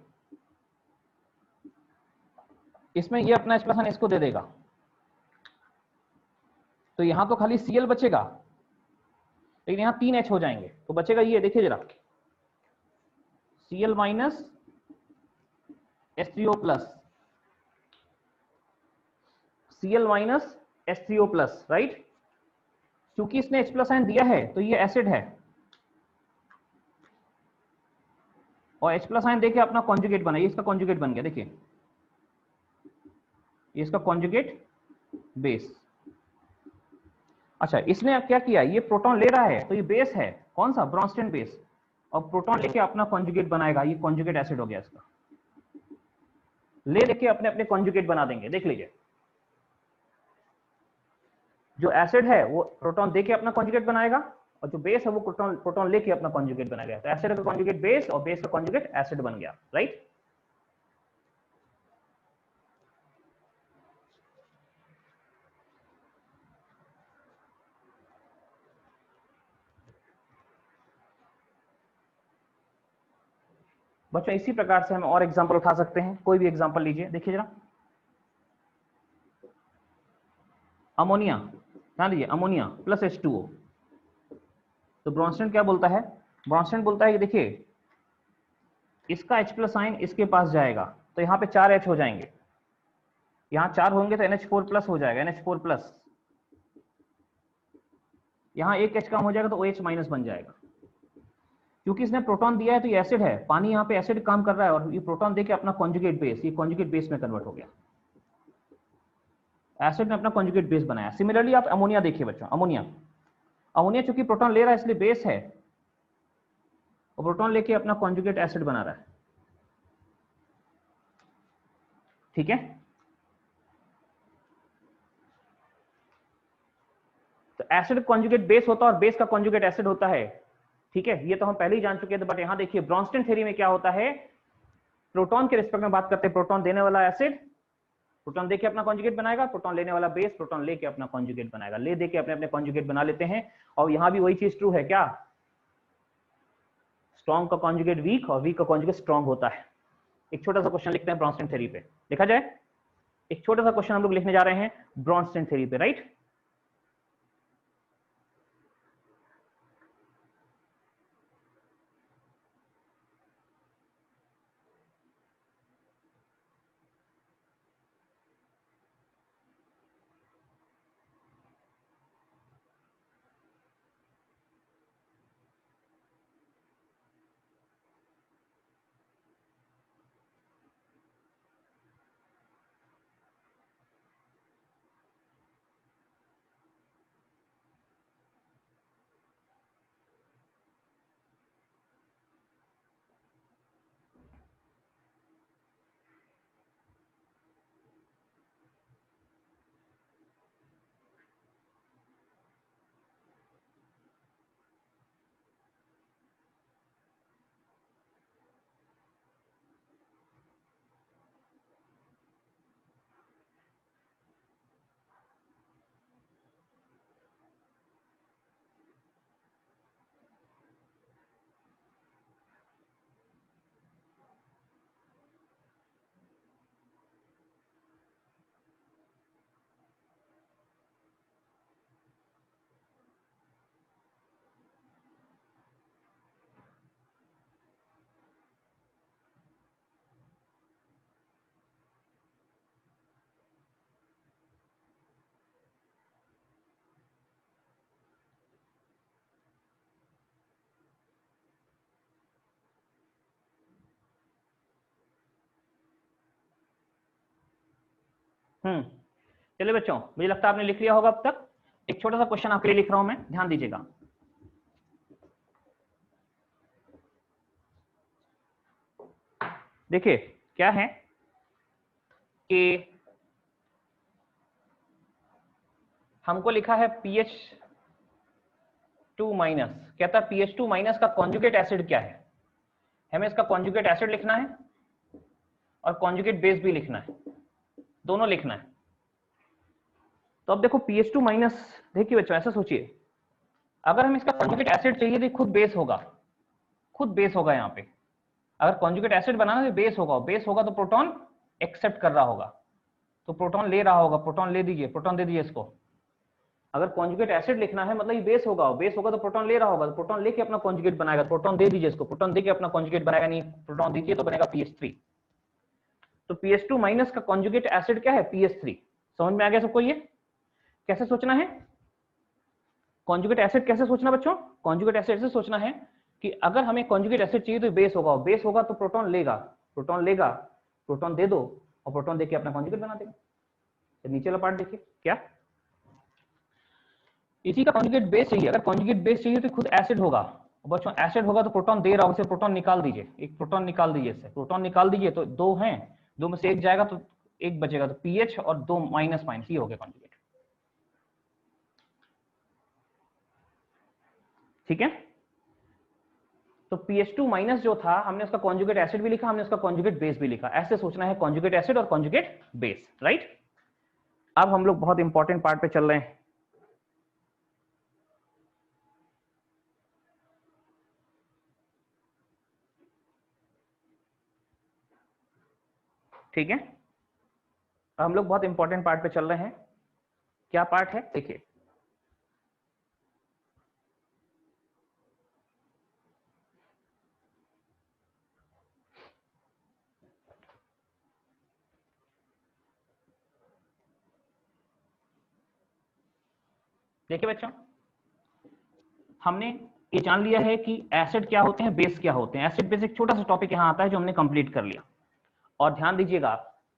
इसमें ये अपना H+ आयन इसको दे देगा, तो यहां तो खाली Cl बचेगा, लेकिन यहां 3 H हो जाएंगे, तो बचेगा ये, देखिए जरा, Cl minus H3O plus, Cl minus H3O plus, right. क्योंकि इसने H+ आयन दिया है तो ये एसिड है, और H+ आयन देके अपना कॉन्जुगेट बनाइए, इसका कॉन्जुगेट बन गया, देखिए ये इसका कॉन्जुगेट बेस। अच्छा, इसने क्या किया, ये प्रोटॉन ले रहा है तो ये बेस है, कौन सा, ब्रोंस्टेंट बेस, और प्रोटॉन लेके अपना कॉन्जुगेट बनाएगा, ये कॉन्जुगेट एसिड हो गया इसका। ले लेके अपने अपने कॉन्जुगेट बना देंगे, देख लीजिए। जो एसिड है वो प्रोटॉन देके अपना कॉन्जुगेट बनाएगा, और जो बेस है वो प्रोटॉन लेके अपना कॉन्जुगेट बनाएगा। तो एसिड का कॉन्जुगेट बेस और बेस का कॉन्जुगेट एसिड बन गया, राइट। बच्चों इसी प्रकार से हम और एग्जांपल उठा सकते हैं, कोई भी एग्जांपल लीजिए। देखिए जरा, अमोनिया, ध्यान दीजिए, अमोनिया प्लस H2O, तो ब्रोंस्टेंट क्या बोलता है, ब्रोंस्टेंट बोलता है कि देखिए इसका H+ आयन इसके पास जाएगा तो यहाँ पे 4 H हो जाएंगे, यहाँ 4 होंगे तो NH4 प्लस हो जाएगा, NH4 प्लस, यहाँ एक H कम हो जाएगा तो OH माइनस बन जाएगा। क्योंकि इसने प्रोटॉन दिया है तो ये एसिड है, पानी यहाँ पे एसिड काम कर रहा है, और ये प्रोटॉन देके अपना कॉन्जुगेट बेस, ये कॉन्जुगेट बेस में कन्वर्ट हो गया, एसिड ने अपना कॉन्जुगेट बेस बनाया। सिमिलरली आप अमोनिया देखिए बच्चों, अमोनिया, अमोनिया चूंकि प्रोटॉन ले रहा है इसलिए बेस है, और प्रोटॉन लेके अपना कॉन्जुगेट एसिड बना रहा है, ठीक है। तो एसिड कॉन्जुगेट बेस होता है और बेस का कॉन्जुगेट एसिड होता है, ठीक है, ये तो हम पहले ही जान चुके थे। बट यहां देखिए ब्रोंस्टेंट थ्योरी में क्या होता है, प्रोटॉन के रिस्पेक्ट में बात करते हैं, प्रोटॉन देने वाला एसिड प्रोटॉन देके अपना कॉन्जुगेट बनाएगा, प्रोटॉन लेने वाला बेस प्रोटॉन लेके अपना कॉन्जुगेट बनाएगा, ले देके अपने अपने कॉन्जुगेट बना लेते हैं। और यहां भी वही चीज ट्रू है क्या, स्ट्रॉन्ग का कॉन्जुगेट वीक और वीक का कॉन्जुगेट स्ट्रॉन्ग होता है। एक छोटा सा क्वेश्चन लिखते हैं ब्रोंस्टेंट थ्योरी पे, देखा जाए, एक छोटा सा क्वेश्चन हम लोग लिखने जा रहे हैं ब्रोंस्टेंट थ्योरी पे, राइट। चलिए बच्चों, मुझे लगता है आपने लिख लिया होगा अब तक। एक छोटा सा क्वेश्चन आपके लिए लिख रहा हूं मैं, ध्यान दीजिएगा। देखिए क्या है कि हमको लिखा है PH2-, कहता है PH2- का कॉन्जुगेट एसिड क्या है। हमें इसका कॉन्जुगेट एसिड लिखना है और कॉन्जुगेट बेस भी लिखना है, दोनों लिखना है। तो अब देखो PH2-, देखिए बच्चों ऐसा सोचिए, अगर हमें इसका कॉन्जुगेट एसिड चाहिए तो खुद बेस होगा, खुद बेस होगा। यहाँ पे अगर कॉन्जुगेट एसिड बनाना तो बेस होगा, बेस होगा तो प्रोटॉन एक्सेप्ट कर रहा होगा, तो प्रोटॉन ले रहा होगा, प्रोटॉन ले दीजिए, प्रोटॉन दे दीजिए इसको। अगर कॉन्जुगेट एसिड लिखना है मतलब ये बेस होगा, बेस होगा तो प्रोटॉन ले रहा होगा, तो प्रोटॉन लेके अपना कॉन्जुगेट बनाएगा, प्रोटॉन दे दीजिए इसको, प्रोटॉन देके अपना कॉन्जुगेट बनाएगा, नहीं प्रोटॉन दीजिए तो बनेगा PH3। तो PH2- का कॉन्जुगेट एसिड क्या है? PH3। समझ में आ गया सबको? ये कैसे सोचना है कॉन्जुगेट एसिड, कैसे सोचना बच्चों? कॉन्जुगेट एसिड से सोचना है कि अगर हमें कॉन्जुगेट एसिड चाहिए तो बेस होगा, बेस होगा तो प्रोटॉन लेगा, प्रोटॉन लेगा, प्रोटॉन दे दो और प्रोटॉन देके अपना कॉन्जुगेट बना देगा। तो नीचे वाला पार्ट देखिए क्या, इसी का कॉन्जुगेट बेस चाहिए। अगर कॉन्जुगेट बेस चाहिए तो खुद एसिड होगा, बच्चों एसिड होगा तो प्रोटॉन दे रहा होगा, इसे प्रोटॉन निकाल दीजिए, एक प्रोटॉन निकाल दीजिए, इससे प्रोटॉन निकाल दीजिए तो दो हैं, दो में से एक जाएगा तो एक बचेगा, तो पीएच और दो माइनस माइनस, ये हो गया कॉन्जुगेट। ठीक है, तो PH2- जो था हमने उसका कॉन्जुगेट एसिड भी लिखा, हमने उसका कॉन्जुगेट बेस भी लिखा। ऐसे सोचना है कॉन्जुगेट एसिड और कॉन्जुगेट बेस, राइट। अब हम लोग बहुत इंपॉर्टेंट पार्ट पे चल रहे हैं। ठीक है, अब हम लोग बहुत इंपॉर्टेंट पार्ट पे चल रहे हैं। क्या पार्ट है देखिए, देखिए बच्चों, हमने ये जान लिया है कि एसिड क्या होते हैं, बेस क्या होते हैं। एसिड बेस एक छोटा सा टॉपिक यहां आता है जो हमने कंप्लीट कर लिया। और ध्यान दीजिएगा,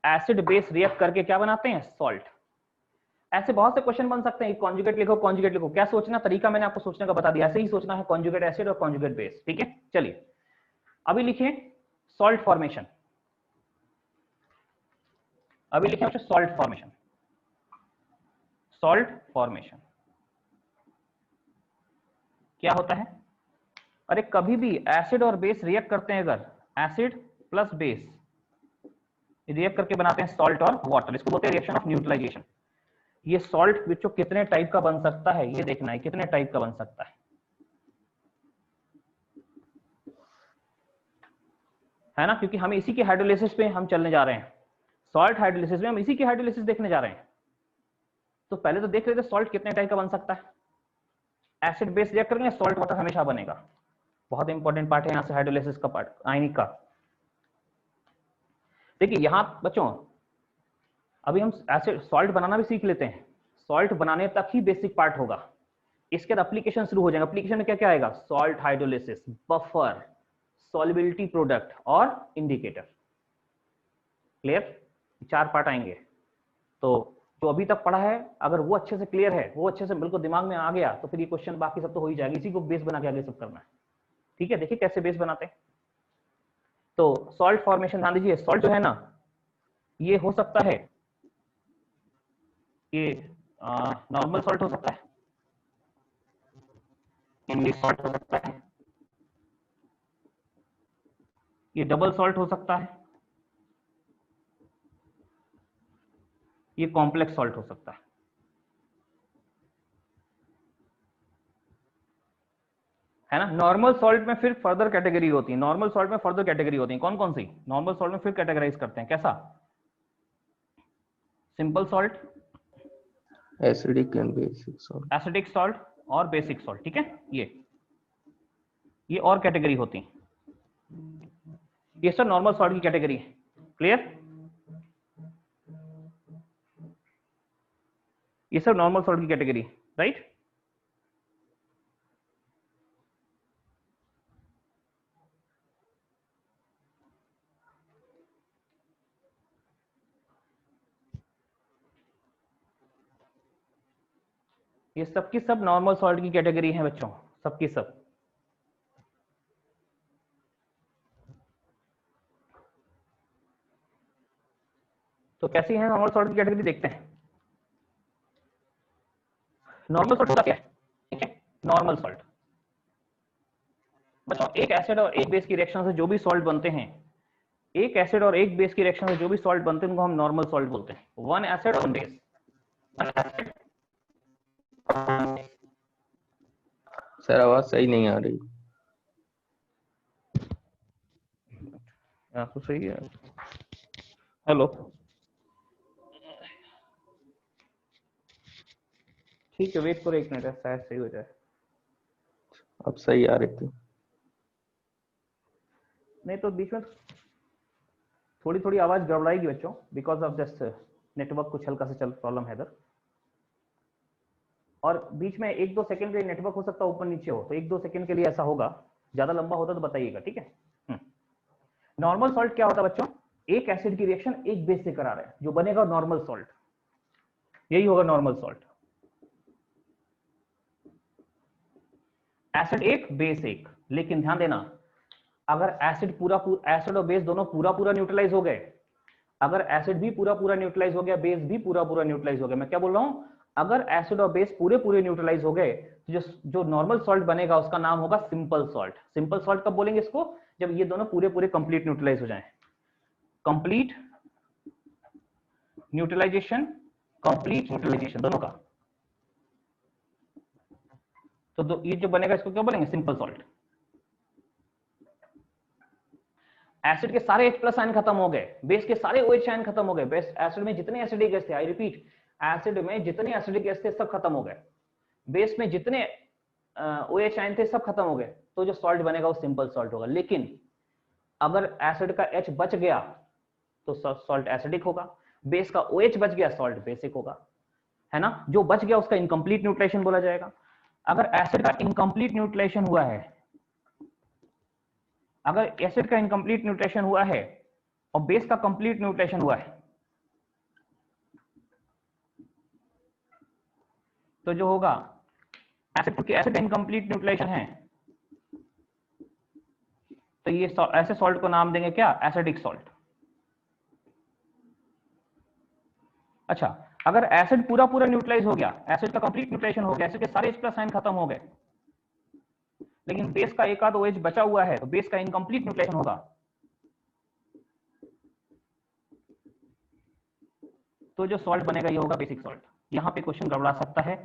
एसिड बेस रिएक्ट करके क्या बनाते हैं? सॉल्ट। ऐसे बहुत से क्वेश्चन बन सकते हैं, कॉन्जुगेट लिखो, कॉन्जुगेट लिखो। क्या सोचना, तरीका मैंने आपको सोचने का बता दिया, ऐसे ही सोचना है कॉन्जुगेट एसिड और कॉन्जुगेट बेस। ठीक है, चलिए अभी लिखिए सॉल्ट फॉर्मेशन, अभी लिखिए सॉल्ट फॉर्मेशन। सॉल्ट फॉर्मेशन क्या होता है? अरे कभी भी एसिड और बेस रिएक्ट करते हैं, अगर एसिड प्लस बेस रिएक्ट करके बनाते हैं सॉल्ट और वाटर, इसको बोलते हैं रिएक्शन ऑफ न्यूट्रलाइजेशन। ये सॉल्ट बच्चों कितने टाइप का बन सकता है, ये देखना है कितने टाइप का बन सकता है ना, क्योंकि हम इसी के हाइड्रोलिसिस पे हम चलने जा रहे हैं। सॉल्ट हाइड्रोलिसिस में हम इसी की हाइड्रोलिसिस देखने जा रहे हैं। तो पहले तो देख लेते सॉल्ट कितने टाइप का बन सकता है। एसिड बेस रिएक्ट करेंगे, सॉल्ट वाटर हमेशा बनेगा। बहुत इंपॉर्टेंट पार्ट है यहाँ से हाइड्रोलिसिस का पार्ट, आयनिक का। देखिए यहां बच्चों, अभी हम एसिड सॉल्ट बनाना भी सीख लेते हैं। सॉल्ट बनाने तक ही बेसिक पार्ट होगा, इसके बाद एप्लीकेशन शुरू हो जाएगा। एप्लीकेशन में क्या क्या आएगा? Salt hydrolysis, buffer, solubility product और इंडिकेटर। क्लियर? चार पार्ट आएंगे। तो जो अभी तक पढ़ा है, अगर वो अच्छे से क्लियर है, वो अच्छे से बिल्कुल दिमाग में आ गया, तो फिर ये क्वेश्चन बाकी सब तो हो ही जाएगा। इसी को बेस बना के आगे सब करना है। ठीक है, देखिए कैसे बेस बनाते हैं। तो सॉल्ट फॉर्मेशन ध्यान दीजिए, सॉल्ट जो है ना, ये हो सकता है, ये नॉर्मल सॉल्ट हो सकता है, इंग्लिश सॉल्ट हो सकता है, ये डबल सॉल्ट हो सकता है, ये कॉम्प्लेक्स सॉल्ट हो सकता है ना। नॉर्मल सॉल्ट में फिर फर्दर कैटेगरी होती है, नॉर्मल सॉल्ट में फर्दर कैटेगरी होती है। कौन कौन सी? नॉर्मल सॉल्ट में फिर कैटेगराइज करते हैं, कैसा? Simple salt, acidic and basic salt. Acidic salt और बेसिक सॉल्ट। ठीक है, ये और कैटेगरी होती है। ये सब नॉर्मल सॉल्ट की कैटेगरी है। क्लियर? ये सब नॉर्मल सॉल्ट की कैटेगरी, राइट। ये सबकी सब नॉर्मल सॉल्ट की कैटेगरी है बच्चों, सबकी सब। तो कैसी है नॉर्मल सॉल्ट की कैटेगरी, देखते हैं। नॉर्मल सॉल्ट क्या है? ठीक है, नॉर्मल सॉल्ट बच्चों एक एसिड और एक बेस की रिएक्शन से जो भी सॉल्ट बनते हैं, एक एसिड और एक बेस की रिएक्शन से जो भी सॉल्ट बनते हैं उनको हम नॉर्मल सॉल्ट बोलते हैं। One acid one base. Sir आवाज सही नहीं आ रही। तो सही है। हेलो, ठीक है, वेट करो 1 मिनट, शायद सही हो जाए। अब सही आ रही थी। नहीं तो बीच में थोड़ी थोड़ी आवाज गड़बड़ाएगी बच्चों, बिकॉज ऑफ दिस नेटवर्क कुछ हल्का सा चल प्रॉब्लम है इधर। और बीच में 1-2 सेकंड के लिए नेटवर्क हो सकता है ऊपर नीचे हो, तो 1-2 सेकंड के लिए ऐसा होगा। ज्यादा लंबा होता तो बताइएगा, ठीक है। नॉर्मल सॉल्ट क्या होता है बच्चों? एक एसिड की रिएक्शन एक बेस से करा रहे हैं, जो बनेगा नॉर्मल सॉल्ट, यही होगा नॉर्मल सॉल्ट। एसिड एक बेस एक, लेकिन ध्यान देना, अगर एसिड एसिड और बेस दोनों पूरा न्यूट्रलाइज हो गए, अगर एसिड भी पूरा न्यूट्रलाइज हो गया, बेस भी पूरा न्यूट्रलाइज हो गया, मैं क्या बोल रहा हूं, अगर एसिड और बेस पूरे न्यूट्रलाइज हो गए, तो जो नॉर्मल सॉल्ट बनेगा उसका नाम होगा सिंपल सॉल्ट। सिंपल सॉल्ट कब बोलेंगे इसको? जब ये दोनों पूरे कंप्लीट न्यूट्रलाइज हो जाएं। कंप्लीट न्यूट्रलाइजेशन, कंप्लीट न्यूट्रलाइजेशन दोनों का, तो ये जो बनेगा इसको क्या बोलेंगे? Simple salt. एसिड के सारे H+ आयन खत्म हो गए, बेस के सारे OH आयन खत्म हो गए, बेस एसिड में जितने एसिडिक गैस थे, आई रिपीट, एसिड में जितने एसिडिक गैस थे सब खत्म हो गए, बेस में जितने OH आयन थे सब खत्म हो गए, तो जो सॉल्ट बनेगा वो सिंपल सॉल्ट होगा। लेकिन अगर एसिड का H बच गया तो सॉल्ट एसिडिक होगा, बेस का OH बच गया सॉल्ट बेसिक होगा, है ना। जो बच गया उसका इनकम्प्लीट न्यूट्रलाइजेशन बोला जाएगा। अगर एसिड का इनकम्प्लीट न्यूट्रलाइजेशन हुआ है, अगर एसिड का इनकम्प्लीट न्यूट्रलाइजेशन हुआ है और बेस का कंप्लीट न्यूट्रलाइजेशन हुआ है, तो जो होगा एसिड का इनकम्प्लीट न्यूट्रलाइजेशन है, तो ये ऐसे सॉल्ट को नाम देंगे क्या? Acidic salt. अच्छा, अगर एसिड पूरा न्यूट्रलाइज हो गया, एसिड का कंप्लीट न्यूट्रलाइजेशन हो गया, एसिड के सारे H+ आयन खत्म हो गए, लेकिन बेस का एक आध OH बचा हुआ है, तो बेस का इनकम्प्लीट न्यूट्रलाइजेशन होगा, तो जो सॉल्ट बनेगा ये होगा बेसिक सॉल्ट। यहां पे क्वेश्चन गड़बड़ा सकता है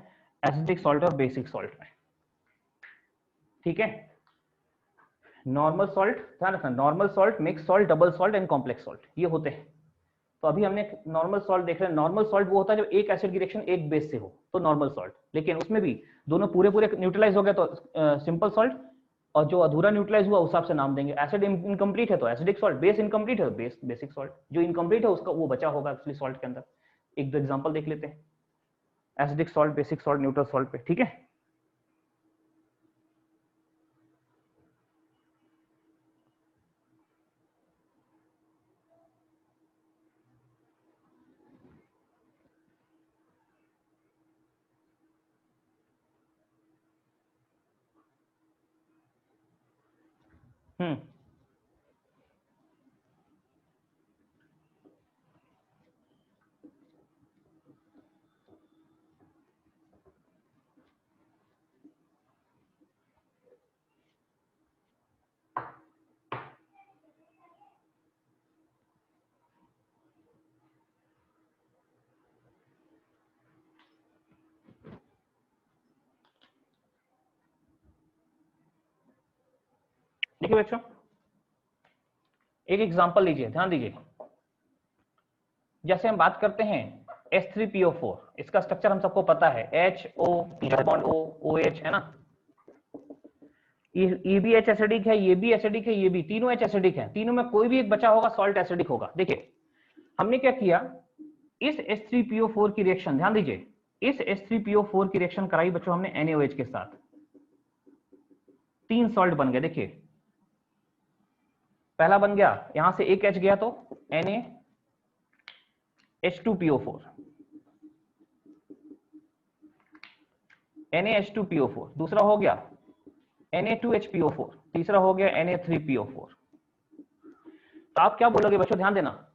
एसिडिक सॉल्ट और बेसिक सॉल्ट में, ठीक है। नॉर्मल सॉल्ट, ध्यान रखना, normal salt, mix salt, double salt and complex salt, ये होते हैं। तो अभी हमने नॉर्मल सॉल्ट देख रहे हैं। नॉर्मल सॉल्ट वो होता है जब एक एसिड की रिएक्शन एक बेस से हो, तो नॉर्मल सॉल्ट। लेकिन उसमें भी दोनों पूरे न्यूट्रलाइज हो गए तो सिंपल सॉल्ट, और जो अधूरा न्यूट्रलाइज हुआ उस हिसाब से नाम देंगे। एसिड इनकम्प्लीट है तो एसिडिक सॉल्ट, बेस इनकम्प्लीट है तो बेसिक सॉल्ट, जो इनकम्प्लीट है उसका वो बचा होगा एक्चुअली सॉल्ट के अंदर। एक दो एग्जांपल देख लेते हैं acidic salt, basic salt, neutral salt पे, ठीक है। देखिए बच्चों, एक एग्जांपल लीजिए, ध्यान दीजिए। जैसे हम बात करते हैं H3PO4, इसका स्ट्रक्चर हम सबको पता है, HO बॉन्ड O OH, है ना। ये भी H एसिडिक है, ये भी एसिडिक है, ये भी, तीनों H एसिडिक है। तीनों में कोई भी एक बचा होगा सॉल्ट एसिडिक होगा। देखिए हमने क्या किया, इस H3PO4 की रिएक्शन, ध्यान दीजिए, इस H3PO4 की रिएक्शन कराई बच्चों हमने NaOH के साथ, 3 सॉल्ट बन गए। देखिए पहला बन गया, यहां से एक H गया तो NaH2PO4, NaH2PO4, दूसरा हो गया Na2HPO4, तीसरा हो गया Na3PO4। तो आप क्या बोलोगे बच्चों, ध्यान देना,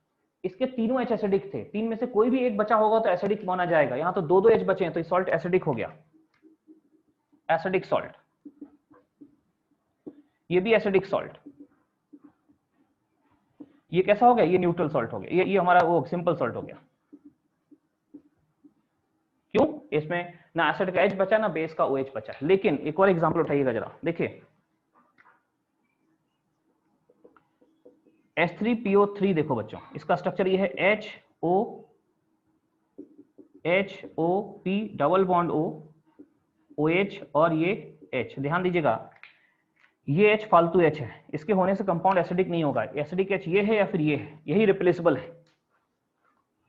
इसके तीनों H एसिडिक थे, तीन में से कोई भी एक बचा होगा तो एसिडिक माना जाएगा। यहाँ तो दो दो H बचे हैं तो सॉल्ट एसिडिक हो गया, एसिडिक सॉल्ट। ये भी एसिडिक सॉल्ट। ये कैसा हो गया, ये न्यूट्रल सॉल्ट हो गया, ये हमारा वो सिंपल सॉल्ट हो गया। क्यों, इसमें ना एसिड का H बचा ना बेस का OH बचा। लेकिन एक और एग्जांपल उठाइएगा जरा, देखिए H3PO3 देखो बच्चों, इसका स्ट्रक्चर ये है HOP double bond O, OH और ये H। ध्यान दीजिएगा, ये H फालतू H है, इसके होने से कंपाउंड एसिडिक नहीं होगा। एसिडिक H ये है या फिर ये है, यही रिप्लेसेबल है।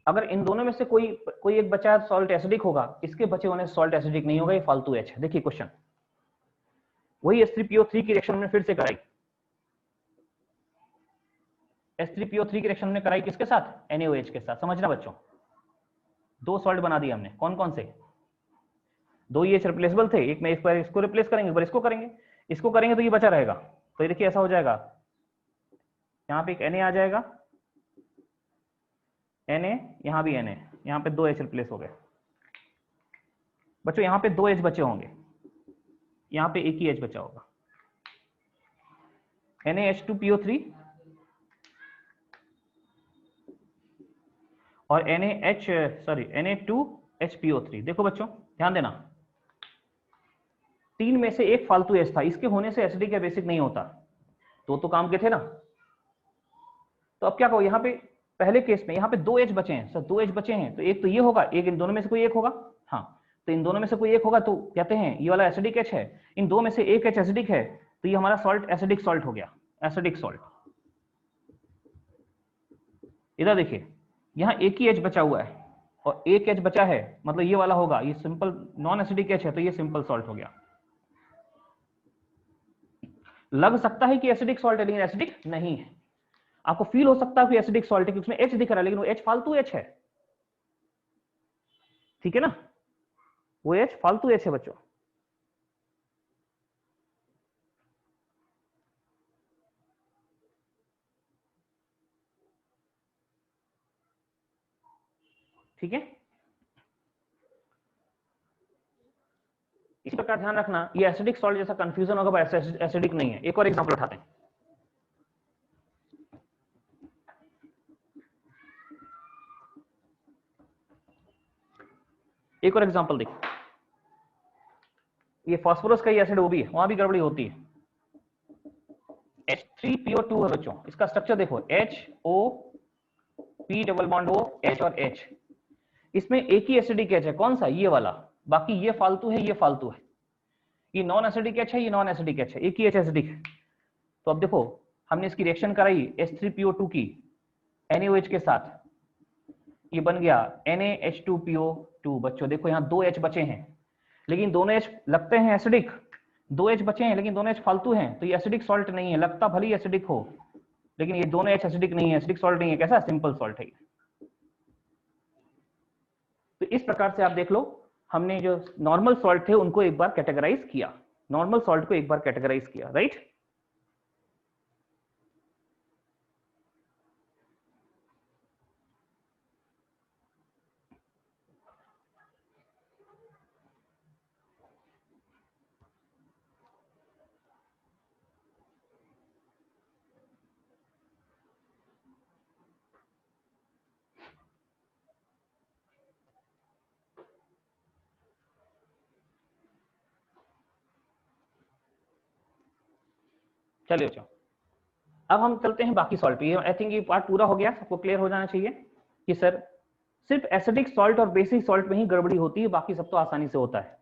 अगर इन दोनों में से कोई एक बचा है सॉल्ट एसिडिक होगा, इसके बचे होने से सॉल्ट एसिडिक नहीं होगा, ये फालतू H है। देखिए क्वेश्चन, वही H3PO3 की रिएक्शन में फिर से कराई, H3PO3 की रिएक्शन हमने कराई किसके साथ, NaOH के साथ। समझना बच्चों, दो सॉल्ट बना दिए हमने, कौन कौन से, दो ये रिप्लेसेबल थे, एक में एक बार इसको रिप्लेस करेंगे, एक बार इसको करेंगे, इसको करेंगे तो ये बचा रहेगा। तो ये देखिए ऐसा हो जाएगा, यहाँ पे एक Na आ जाएगा, Na, यहाँ भी Na, यहाँ पे दो H रिप्लेस हो गए बच्चों, यहाँ पे दो H बचे होंगे, यहाँ पे एक ही H बचा होगा, NaH2PO3 और Na2HPO3। देखो बच्चों ध्यान देना, तीन में से एक फालतू H था, इसके होने से एसिडिक या बेसिक नहीं होता, तो काम के थे ना। तो अब क्या कहो, यहाँ पे पहले केस में यहाँ पे दो H बचे हैं सर, दो H बचे हैं, तो एक तो ये होगा, एक इन दोनों में से कोई एक होगा। हाँ, तो इन दोनों में से कोई एक होगा, तो कहते हैं ये वाला एसिडिक H है, इन दो में से एक H एसिडिक है, तो ये हमारा सॉल्ट एसिडिक सॉल्ट हो गया, एसिडिक सॉल्ट। इधर देखिए, यहाँ एक ही H बचा हुआ है और एक H बचा है, मतलब ये वाला होगा, ये सिंपल नॉन एसिडिक H है, तो ये सिंपल सॉल्ट हो गया। लग सकता है कि एसिडिक सॉल्ट है, लेकिन एसिडिक नहीं है। आपको फील हो सकता है कि एसिडिक सॉल्ट है क्योंकि उसमें H दिख रहा है, लेकिन वो H फालतू H है, ठीक है ना, वो H फालतू H है बच्चों। ठीक है, इसी प्रकार ध्यान रखना, ये एसिडिक सॉल्ट जैसा कंफ्यूजन होगा, पर एसिडिक नहीं है। एक और एग्जांपल उठाते हैं, एक और एग्जांपल देखिए, ये फास्फोरस का ही एसिड वो भी है, वहां भी गड़बड़ी होती है। H3PO2 है बच्चों, इसका स्ट्रक्चर देखो, HOP double bond O, H और H। इसमें एक ही एसिडिक H है, कौन सा, ये वाला, बाकी ये फालतू है, ये फालतू है। ये नॉन एसिडिक H है, ये नॉन एसिडिक H है, एक ही H एसिडिक है। तो अब देखो, हमने इसकी रिएक्शन कराई H3PO2 की NaOH के साथ, ये बन गया NaH2PO2। बच्चों देखो यहाँ दो H बचे हैं, लेकिन दोनों H लगते हैं एसिडिक, दो H बचे हैं लेकिन दोनों H फालतू हैं, तो ये एसिडिक सॉल्ट नहीं है। लगता भले ही एसिडिक हो, लेकिन ये दोनों H एसिडिक नहीं है, एसिडिक सॉल्ट नहीं है, कैसा, सिंपल सॉल्ट है। तो इस प्रकार से आप देख लो, हमने जो नॉर्मल सॉल्ट थे उनको एक बार कैटेगराइज किया, नॉर्मल सॉल्ट को एक बार कैटेगराइज किया, राइट। चलिए बच्चों, अब हम चलते हैं बाकी सॉल्ट पे। आई थिंक ये पार्ट पूरा हो गया, सबको क्लियर हो जाना चाहिए कि सर सिर्फ एसिडिक सॉल्ट और बेसिक सॉल्ट में ही गड़बड़ी होती है, बाकी सब तो आसानी से होता है।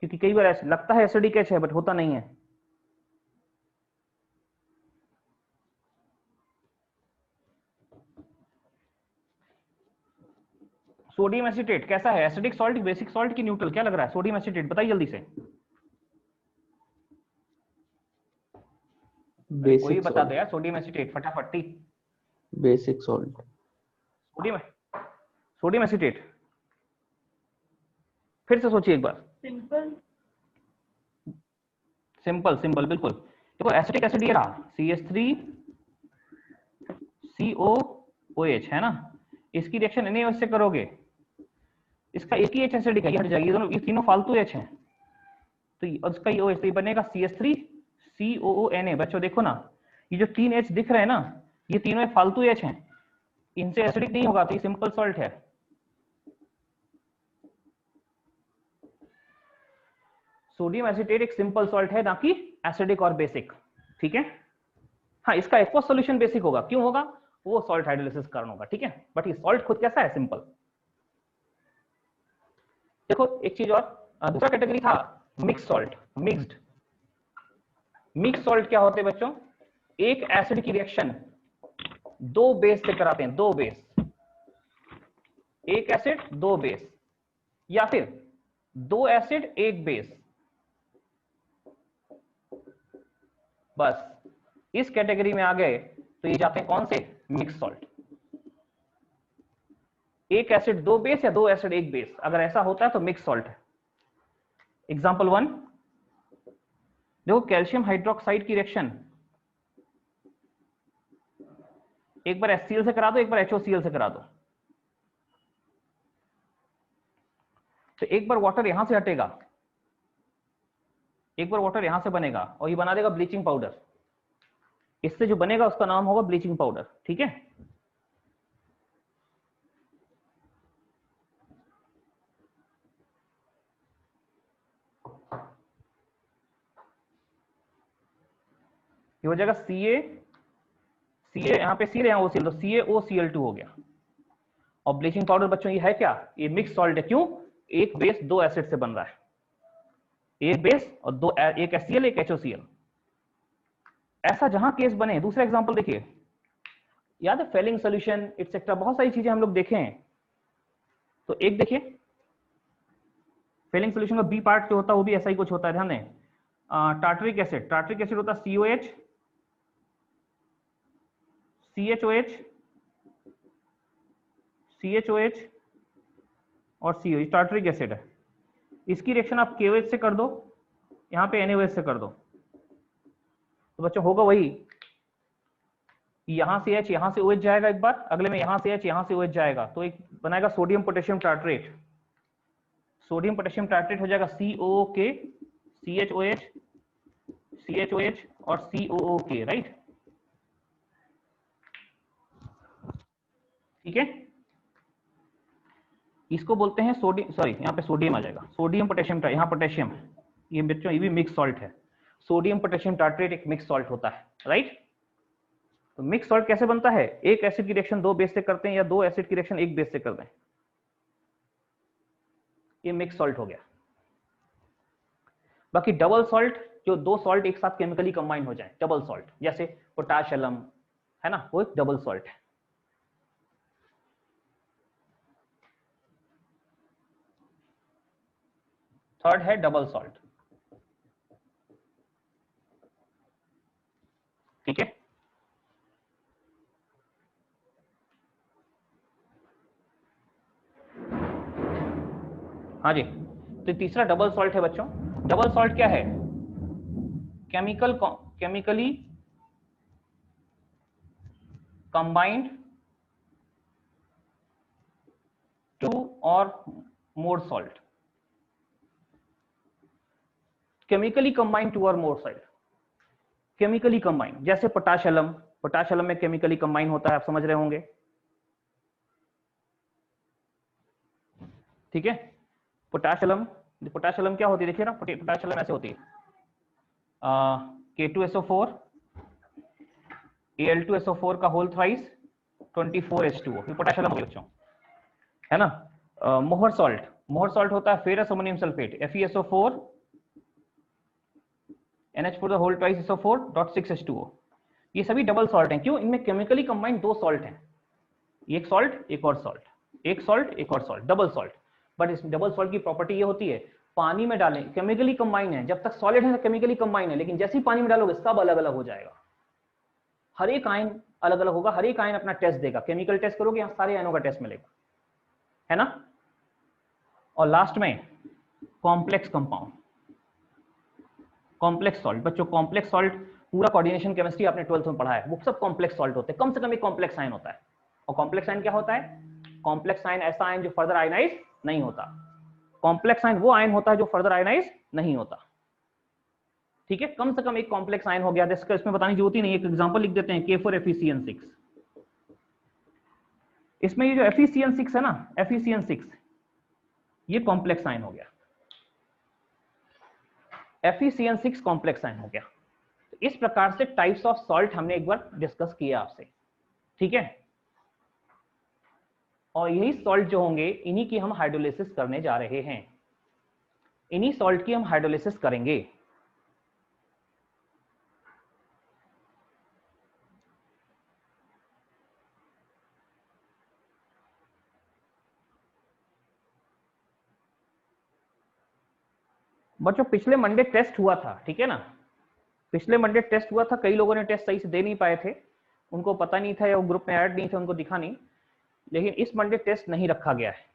क्योंकि कई बार लगता है एसिडिक H है बट होता नहीं है। सोडियम एसिटेट कैसा है, एसिडिक सॉल्ट, बेसिक सॉल्ट की न्यूट्रल, क्या लग रहा है सोडियम एसिटेट, बताइए जल्दी से। कोई बता दो यार, सोडियम एसिटेट फटाफट। Basic salt, sodium sodium acetate, फिर से सोचिए एक बार। सिंपल सिंपल सिंपल बिल्कुल। देखो एसिटिक एसिड ये रहा CH3COOH है ना, इसकी रिएक्शन NaOH से करोगे, इसका एक ही H एसिडिक है, ये हट जाएगी, ये दोनों ये तीनों फालतू H हैं, तो उसका ये OH तो ये बनेगा CH3COONA। बच्चों देखो ना, ये जो 3 H दिख रहे हैं ना, ये तीनों फालतू H हैं, इनसे एसिडिक नहीं होगा, तो ये सिंपल सॉल्ट है। सोडियम एसिटेट एक सिंपल सॉल्ट है, ना कि एसिडिक और बेसिक, ठीक है। हाँ, इसका एक्वस सॉल्यूशन बेसिक होगा, क्यों होगा, वो सॉल्ट हाइड्रोलिसिस कारण होगा, ठीक है, बट ये सॉल्ट खुद कैसा है, सिंपल। देखो एक चीज और, दूसरा कैटेगरी था मिक्स सॉल्ट। मिक्स सॉल्ट क्या होते हैं बच्चों, एक एसिड की रिएक्शन दो बेस से कराते हैं, दो बेस, एक एसिड दो बेस, या फिर दो एसिड एक बेस, बस इस कैटेगरी में आ गए तो ये जाते हैं कौन से, मिक्स सॉल्ट। एक एसिड दो बेस या दो एसिड एक बेस, अगर ऐसा होता है तो मिक्स सॉल्ट है। एग्जांपल 1, देखो कैल्शियम हाइड्रोक्साइड की रिएक्शन एक बार HCl से करा दो, एक बार HOCl से करा दो, तो एक बार वाटर यहां से हटेगा, एक बार वाटर यहां से बनेगा और ये बना देगा ब्लीचिंग पाउडर, इससे जो बनेगा उसका नाम होगा ब्लीचिंग पाउडर, ठीक है। ये हो जाएगा यहां पे Cl यहां OCl, तो CaOCl2 हो गया। और ब्लीचिंग पाउडर बच्चों ये है क्या, ये मिक्स सॉल्ट है, क्यों, एक बेस दो एसिड से बन रहा है, एक बेस और दो, एक HCl एक HOCl, ऐसा जहां केस बने। दूसरा एग्जांपल देखिए, याद है फेलिंग सोल्यूशन एटसेट्रा, बहुत सारी चीजें हम लोग देखे हैं, तो एक देखिए फेलिंग सोल्यूशन का बी पार्ट जो होता है वो भी ऐसा ही कुछ होता है, ध्यान दें। टार्टरिक एसिड होता है COH CHOH और CO, टार्टरिक एसिड है, इसकी रिएक्शन आप KOH से कर दो, यहाँ पे NaOH से कर दो, तो बच्चों होगा वही, यहां से H यहां से OH जाएगा एक बार, अगले में यहां से H यहां से OH जाएगा, तो एक बनाएगा sodium potassium tartrate, sodium potassium tartrate हो जाएगा COOK CHOH और COOK, राइट, ठीक है। इसको बोलते हैं सोडियम, सॉरी यहाँ पे सोडियम आ जाएगा, सोडियम पोटेशियम, यहाँ पोटेशियम है, ये बच्चों ये भी मिक्स सॉल्ट है, सोडियम पोटेशियम टार्ट्रेट एक मिक्स सॉल्ट होता है, राइट। तो मिक्स सॉल्ट कैसे बनता है, एक एसिड की रिएक्शन दो बेस से करते हैं या दो एसिड की रिएक्शन एक बेस से करते हैं, ये मिक्स सॉल्ट हो गया। बाकी डबल सॉल्ट, जो दो सॉल्ट एक साथ केमिकली कंबाइन हो जाए, डबल सॉल्ट, जैसे पोटाश एलम है ना, वो एक डबल सॉल्ट है। थर्ड है डबल सॉल्ट, ठीक है। हाँ जी, तो तीसरा डबल सॉल्ट है बच्चों। डबल सॉल्ट क्या है, केमिकली कंबाइंड टू और मोर सॉल्ट, केमिकली कंबाइंड टू और मोर सॉल्ट, केमिकली कंबाइंड, जैसे पोटाश एलम में केमिकली कंबाइन होता है, आप समझ रहे होंगे, ठीक है। पोटाश एलम क्या होती है, देखिए ना, पोटाश एलम ऐसे होती है, K2SO4 Al2SO4 का होल थ्राइस 24H2O, ये पोटाश एलम बच्चों, है ना। मोहर सॉल्ट होता है ferrous ammonium sulphate FeSO4 NH4 the whole twice SO4.6H2O, ये सभी डबल सॉल्ट हैं, क्यों, इनमें केमिकली कंबाइंड दो सॉल्ट हैं, एक सॉल्ट एक और सॉल्ट, एक सॉल्ट एक और सॉल्ट, डबल सॉल्ट। बट इस डबल सॉल्ट की प्रॉपर्टी ये होती है, पानी में डालें केमिकली कंबाइन है, जब तक सॉलिड है केमिकली कंबाइन है, लेकिन जैसे ही पानी में डालोगे सब अलग अलग हो जाएगा, हर एक आयन अलग अलग होगा, हर एक आयन अपना टेस्ट देगा, केमिकल टेस्ट करोगे यहाँ सारे आयनों का टेस्ट मिलेगा, है ना। और लास्ट में कॉम्प्लेक्स कंपाउंड, कॉम्प्लेक्स सॉल्ट। बच्चों कॉम्प्लेक्स सॉल्ट पूरा कोऑर्डिनेशन केमिस्ट्री आपने 12th में पढ़ा है, वो सब कॉम्प्लेक्स सॉल्ट होते हैं, कम से कम एक कॉम्प्लेक्स आयन होता है। और कॉम्प्लेक्स आयन क्या होता है? कॉम्प्लेक्स आयन ऐसा आयन जो फर्दर आयनाइज नहीं होता। कॉम्प्लेक्स आयन वो आयन होता है जो फर्दर आयनाइज नहीं होता। ठीक है, कम से कम एक कॉम्प्लेक्स आयन हो गया, जिसका इसमें बताने की जरूरत ही नहीं है। एक एग्जांपल लिख देते हैं, K4FeCN6। इसमें ये जो FeCN6 है ना, FeCN6 ये कॉम्प्लेक्स आयन हो गया, FeCN6 कॉम्प्लेक्स आयन हो गया। तो इस प्रकार से टाइप्स ऑफ सॉल्ट हमने एक बार डिस्कस किया आपसे, ठीक है। और यही सॉल्ट जो होंगे इन्हीं की हम हाइड्रोलिसिस करने जा रहे हैं, इन्हीं सॉल्ट की हम हाइड्रोलिसिस करेंगे। बच्चों पिछले मंडे टेस्ट हुआ था, ठीक है ना, पिछले मंडे टेस्ट हुआ था, कई लोगों ने टेस्ट सही से दे नहीं पाए थे, उनको पता नहीं था या वो ग्रुप में ऐड नहीं थे, उनको दिखा नहीं। लेकिन इस मंडे टेस्ट नहीं रखा गया है,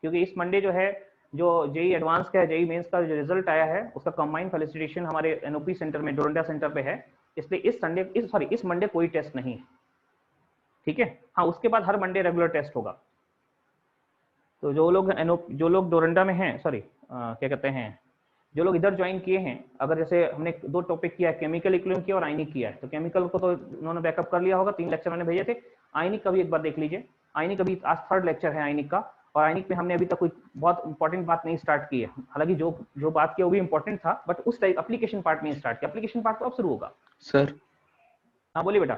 क्योंकि इस मंडे जो है, जो जेई एडवांस का, जेई मेंस का जो रिजल्ट आया है उसका कंबाइंड फेलिसिटेशन हमारे एनओपी सेंटर में, डोरंडा सेंटर पे है, इसलिए इस मंडे कोई टेस्ट नहीं है, ठीक है। हाँ, उसके बाद हर मंडे रेगुलर टेस्ट होगा। तो जो लोग डोरंडा में हैं, सॉरी क्या कहते हैं, जो लोग इधर ज्वाइन किए हैं, अगर जैसे हमने 2 टॉपिक किया है, केमिकल इक्विलिब्रियम किया और आयनिक किया है, तो केमिकल को तो उन्होंने बैकअप कर लिया होगा, 3 लेक्चर मैंने भेजे थे। आयनिक का भी एक बार देख लीजिए, आयनिक अभी आज 3rd लेक्चर है आयनिक का, और आयनिक में हमने अभी तक कोई बहुत इंपॉर्टेंट बात नहीं स्टार्ट की है। हालांकि जो बात किया वो भी इंपॉर्टेंट था, बट उस टाइप एप्लीकेशन पार्ट नहीं स्टार्ट किया, एप्लीकेशन पार्ट तो अब शुरू होगा। सर हाँ बोलिए बेटा।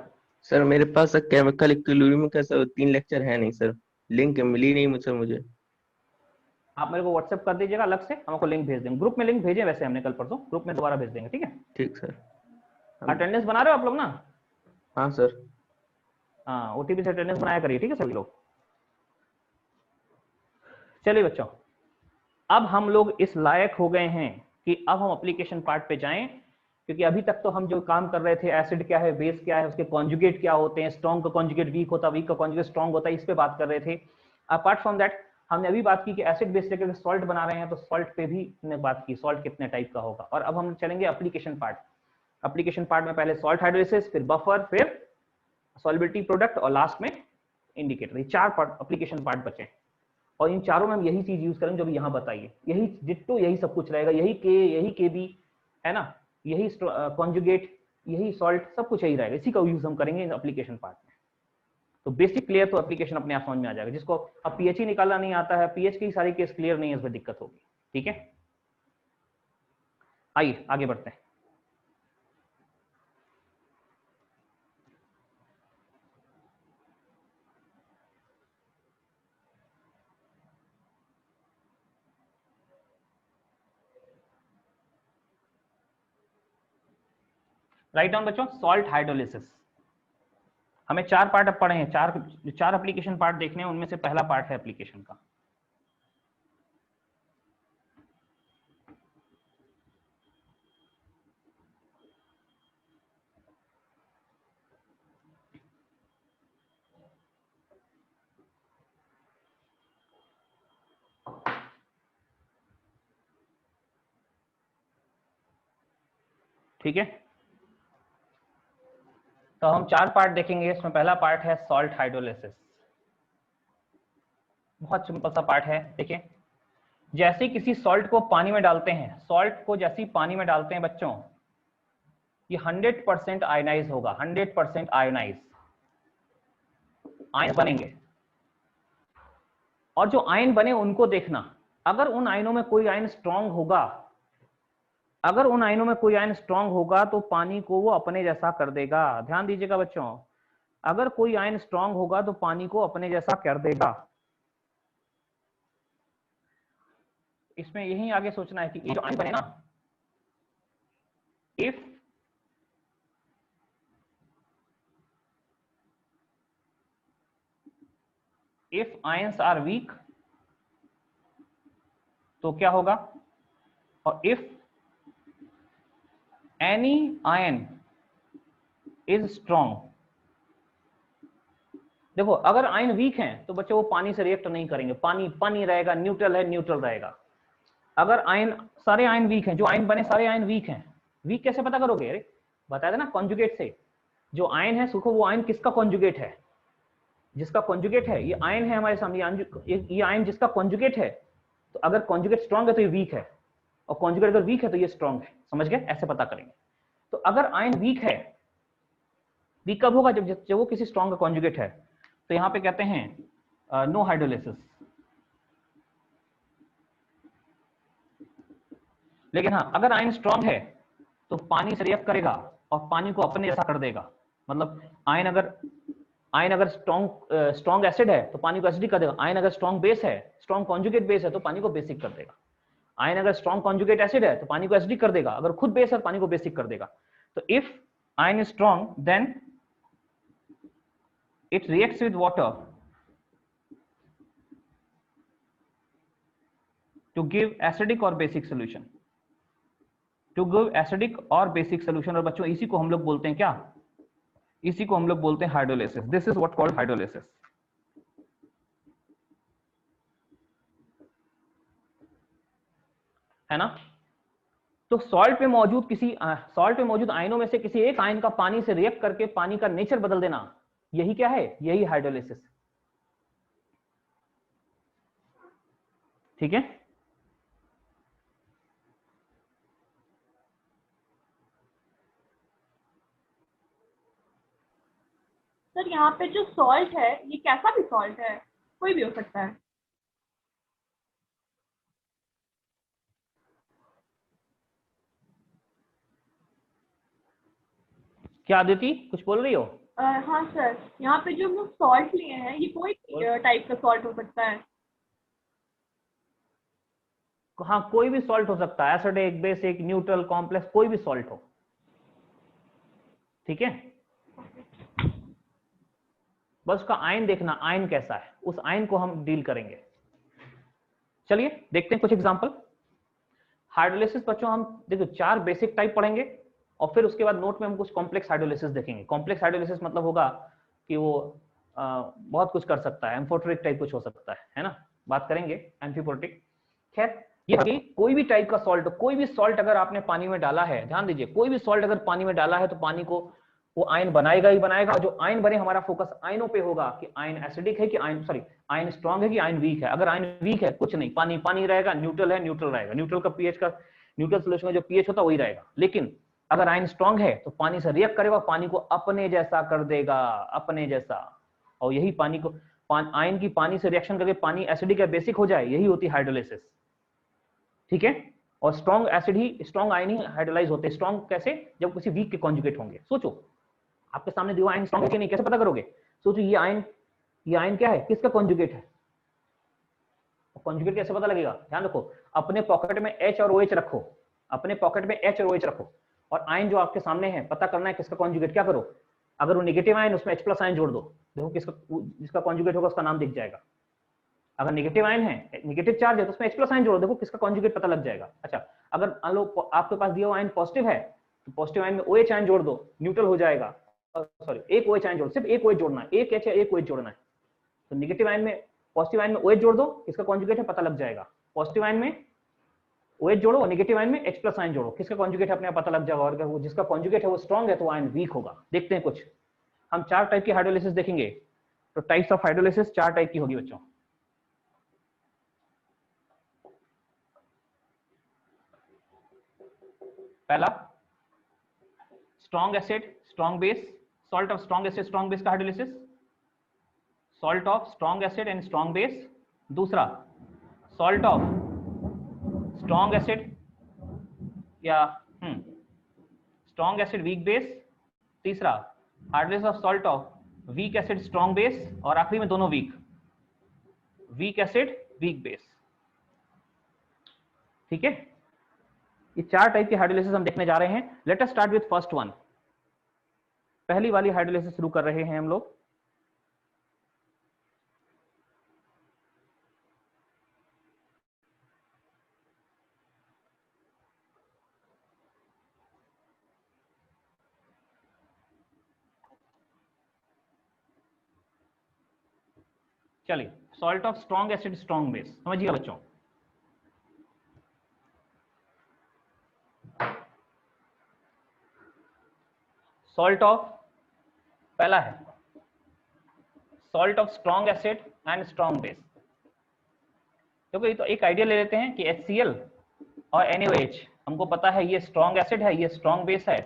सर मेरे पास केमिकल इक्विलिब्रियम का सर 3 लेक्चर है नहीं सर, लिंक मिली नहीं मुझे। आप मेरे को व्हाट्सएप कर दीजिएगा अलग से, हम आपको लिंक भेज देंगे, ग्रुप में लिंक भेजे वैसे हमने कल परसों, ग्रुप में दोबारा भेज देंगे, ठीक है। ठीक सर। अटेंडेंस बना रहे हो आप लोग ना? हाँ सर। हाँ, ओटीपी से अटेंडेंस बनाया करिए, ठीक है सभी लोग। चलिए बच्चों, अब हम लोग इस लायक हो गए हैं कि अब हम एप्लीकेशन पार्ट पे जाएं, क्योंकि अभी तक तो हम जो काम कर रहे थे, एसिड क्या है, बेस क्या है, उसके कॉन्जुगेट क्या होते हैं, स्ट्रॉन्ग का कॉन्जुगेट वीक होता है, वीक का कॉन्जुगेट स्ट्रॉन्ग होता है, इस पे बात कर रहे थे। अपार्ट फ्रॉम दैट हमने अभी बात की कि एसिड बेस लेकर सॉल्ट बना रहे हैं, तो सॉल्ट पे भी हमने बात की, सॉल्ट कितने टाइप का होगा। और अब हम चलेंगे एप्लीकेशन पार्ट। एप्लीकेशन पार्ट में पहले सॉल्ट हाइड्रोलिसिस, फिर बफर, फिर सॉल्युबिलिटी प्रोडक्ट और लास्ट में इंडिकेटर। ये 4 पार्ट एप्लीकेशन पार्ट बचे, और इन चारों में हम यही चीज यूज करेंगे जो भी यहाँ बताइए, यही डिट्टो, यही सब कुछ रहेगा, यही के, यही के बी, है ना, यही कॉन्जुगेट, यही सॉल्ट, सब कुछ यही रहेगा, इसी का यूज हम करेंगे एप्लीकेशन पार्ट में। तो बेसिक क्लियर, तो एप्लीकेशन अपने आप समझ में आ जाएगा। जिसको अब पीएच ही निकालना नहीं आता है, पीएच की सारी केस क्लियर नहीं है, इसमें दिक्कत होगी, ठीक है। आइए आगे बढ़ते हैं। राइट डाउन बच्चों, सॉल्ट हाइड्रोलिसिस। हमें 4 पार्ट अब पढ़े हैं, 4 एप्लीकेशन पार्ट देखने हैं, उनमें से पहला पार्ट है एप्लीकेशन का। ठीक है, तो हम 4 पार्ट देखेंगे। इसमें पहला पार्ट है सॉल्ट हाइड्रोलिसिस। बहुत सिंपल सा पार्ट है, देखिए। जैसे किसी सॉल्ट को पानी में डालते हैं, सॉल्ट को जैसे ही पानी में डालते हैं बच्चों, ये 100% आयनाइज होगा, 100% आयनाइज आयन बनेंगे। और जो आयन बने उनको देखना, अगर उन आयनों में कोई आयन स्ट्रांग होगा, अगर उन आयनों में कोई आयन स्ट्रांग होगा तो पानी को वो अपने जैसा कर देगा। ध्यान दीजिएगा बच्चों, अगर कोई आयन स्ट्रांग होगा तो पानी को अपने जैसा कर देगा। इसमें यही आगे सोचना है कि ये जो आयन बने ना, if ions are weak तो क्या होगा, और if any ion is strong, देखो अगर आयन वीक हैं तो बच्चों वो पानी से रिएक्ट नहीं करेंगे, पानी पानी रहेगा, न्यूट्रल है, न्यूट्रल रहेगा। अगर आयन, सारे आयन वीक हैं, जो आयन बने सारे आयन वीक हैं, वीक कैसे पता करोगे? अरे बताया था ना कॉन्जुगेट से। जो आयन है सुखो, वो आयन किसका कॉन्जुगेट है? जिसका कॉन्जुगेट है, ये आयन है हमारे सामने, ये आयन जिसका कॉन्जुगेट है, तो अगर कॉन्जुगेट स्ट्रांग है तो ये वीक है, और कॉन्जुगेट अगर वीक है तो ये स्ट्रांग है। समझ गए? ऐसे पता करेंगे। तो अगर आयन वीक है, वीक कब होगा? जब वो किसी स्ट्रांग का कॉन्जुगेट है। तो यहां पे कहते हैं नो हाइड्रोलिसिस। लेकिन हाँ, अगर आयन स्ट्रांग है तो पानी से रिएक्ट करेगा और पानी को अपने जैसा कर देगा। मतलब आयन अगर स्ट्रांग एसिड है तो पानी को एसिडिक कर देगा। आयन अगर स्ट्रांग बेस है, स्ट्रांग कॉन्जुगेट बेस है, तो पानी को बेसिक कर देगा। आयन अगर स्ट्रांग कॉन्जुगेट एसिड है तो पानी को एसिडिक कर देगा, अगर खुद बेस है तो पानी को बेसिक कर देगा। तो if ion is strong then it reacts with water to give acidic और basic solution, to give acidic और बेसिक सोल्यूशन। और बच्चों इसी को हम लोग बोलते हैं क्या? इसी को हम लोग बोलते हैं hydrolysis. This is what called hydrolysis. है ना? तो सॉल्ट में मौजूद आयनों में से किसी एक आयन का पानी से रिएक्ट करके पानी का नेचर बदल देना, यही क्या है? यही हाइड्रोलिसिस। ठीक है? सर यहाँ पे जो सॉल्ट है ये कैसा भी सॉल्ट है, कोई भी हो सकता है? क्या आदिति कुछ बोल रही हो? हाँ सर, यहाँ पे जो हम लोग सॉल्ट लिए हैं ये कोई टाइप का सॉल्ट हो सकता है? हाँ, कोई भी सॉल्ट हो सकता है, एसिडिक, बेसिक, न्यूट्रल, कॉम्प्लेक्स, कोई भी सॉल्ट हो। ठीक है? बस उसका आयन देखना, आयन कैसा है, उस आयन को हम डील करेंगे। चलिए देखते हैं कुछ एग्जांपल। हाइड्रोलिसिस बच्चों हम देखो 4 बेसिक टाइप पढ़ेंगे और फिर उसके बाद नोट में हम कुछ कॉम्प्लेक्स हाइड्रोलिसिस देखेंगे। कॉम्प्लेक्स हाइड्रोलिसिस मतलब होगा कि वो बहुत कुछ कर सकता है, एम्फोटेरिक टाइप कुछ हो सकता है ना? बात करेंगे एम्फीपोरेटिक। खैर, ये कि कोई भी टाइप का सॉल्ट, कोई भी सॉल्ट अगर आपने पानी में डाला है, ध्यान दीजिए, कोई भी सॉल्ट अगर पानी में डाला है तो पानी को वो आयन बनाएगा ही बनाएगा। जो आयन बने, हमारा फोकस आयनों पे होगा कि आयन एसिडिक है कि आयन स्ट्रांग है कि आयन वीक है। अगर आयन वीक है, कुछ नहीं, पानी पानी रहेगा, न्यूट्रल है न्यूट्रल रहेगा, न्यूट्रल का पीएच का, न्यूट्रल सोल्यूशन का जो पीएच होता है वही रहेगा। लेकिन अगर आयन स्ट्रांग है तो पानी से रिएक्ट करेगा, पानी को अपने जैसा कर देगा, अपने जैसा। और यही पानी को, आयन की पानी से रिएक्शन करके पानी एसिडिक या बेसिक हो जाए, यही होती है हाइड्रोलिसिस। ठीक है? और स्ट्रांग एसिड ही, स्ट्रांग आयन ही हाइड्रोलाइज होते हैं। स्ट्रांग कैसे? जब किसी वीक के कॉन्जुगेट होंगे। सोचो, आपके सामने दिया आयन स्ट्रांग है कि नहीं, कैसे पता करोगे? सोचो, ये आयन क्या है, किसका कॉन्जुगेट है? कॉन्जुगेट कैसे पता लगेगा? ध्यान रखो, अपने पॉकेट में H और OH रखो, अपने पॉकेट में H और OH रखो, और आयन जो आपके सामने है पता करना है किसका कॉन्जुगेट। क्या करो, अगर वो नेगेटिव आयन, उसमें H+ आयन जोड़ दो, देखो किसका, जिसका कॉन्जुगेट होगा उसका नाम दिख जाएगा। अगर नेगेटिव आयन है, नेगेटिव चार्ज है, तो उसमें H+ आयन जोड़ो, देखो किसका कॉन्जुगेट पता लग जाएगा। अच्छा, अगर आपके पास दिया हुआ आयन पॉजिटिव है तो पॉजिटिव आयन में OH आयन जोड़ दो, न्यूट्रल हो जाएगा। सॉरी, एक OH आयन जोड़, सिर्फ एक OH जोड़ना है, एक H या एक OH जोड़ना है। तो नेगेटिव आयन में, पॉजिटिव आयन में OH जोड़ दो, किसका कॉन्जुगेट है पता लग जाएगा। पॉजिटिव आयन में OH जोड़ो और नेगेटिव आयन में H+ आयन जोड़ो, किसका कॉन्जुगेट है अपने आप पता लग जाएगा। और अगर वो जिसका कॉन्जुगेट है वो स्ट्रांग है तो आयन वीक होगा। देखते हैं कुछ, हम 4 टाइप की हाइड्रोलिसिस देखेंगे। तो टाइप्स ऑफ हाइड्रोलिसिस 4 टाइप की होगी बच्चों। पहला, strong acid strong base, salt of strong acid strong base का hydrolysis, salt of strong acid and strong base. दूसरा, सॉल्ट ऑफ स्ट्रांग एसिड या स्ट्रांग एसिड वीक बेस। तीसरा, hydrolysis of salt of weak acid strong base, और आखिरी में दोनों week acid weak base. ठीक है? ये 4 टाइप के हाइड्रोलिसिस हम देखने जा रहे हैं। Let us start with first one. पहली वाली हाइड्रोलिसिस शुरू कर रहे हैं हम लोग। चलिए, salt of strong acid strong base समझिए बच्चों। सॉल्ट ऑफ, पहला है salt of strong acid and strong base. देखो तो एक आइडिया ले लेते हैं कि HCl और NaOH, हमको पता है ये स्ट्रॉन्ग एसिड है, ये स्ट्रॉन्ग बेस है,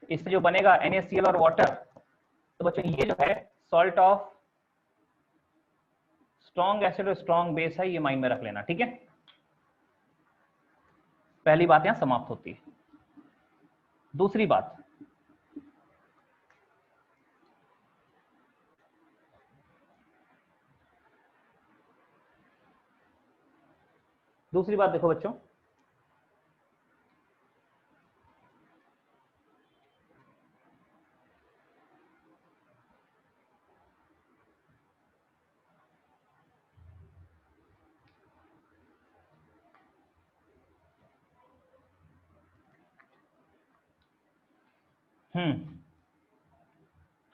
इससे जो बनेगा NaCl और वाटर। तो बच्चों ये जो है सॉल्ट ऑफ स्ट्रॉन्ग एसिड और स्ट्रॉन्ग बेस है, ये माइंड में रख लेना, ठीक है। पहली बात यहां समाप्त होती है। दूसरी बात, देखो बच्चों,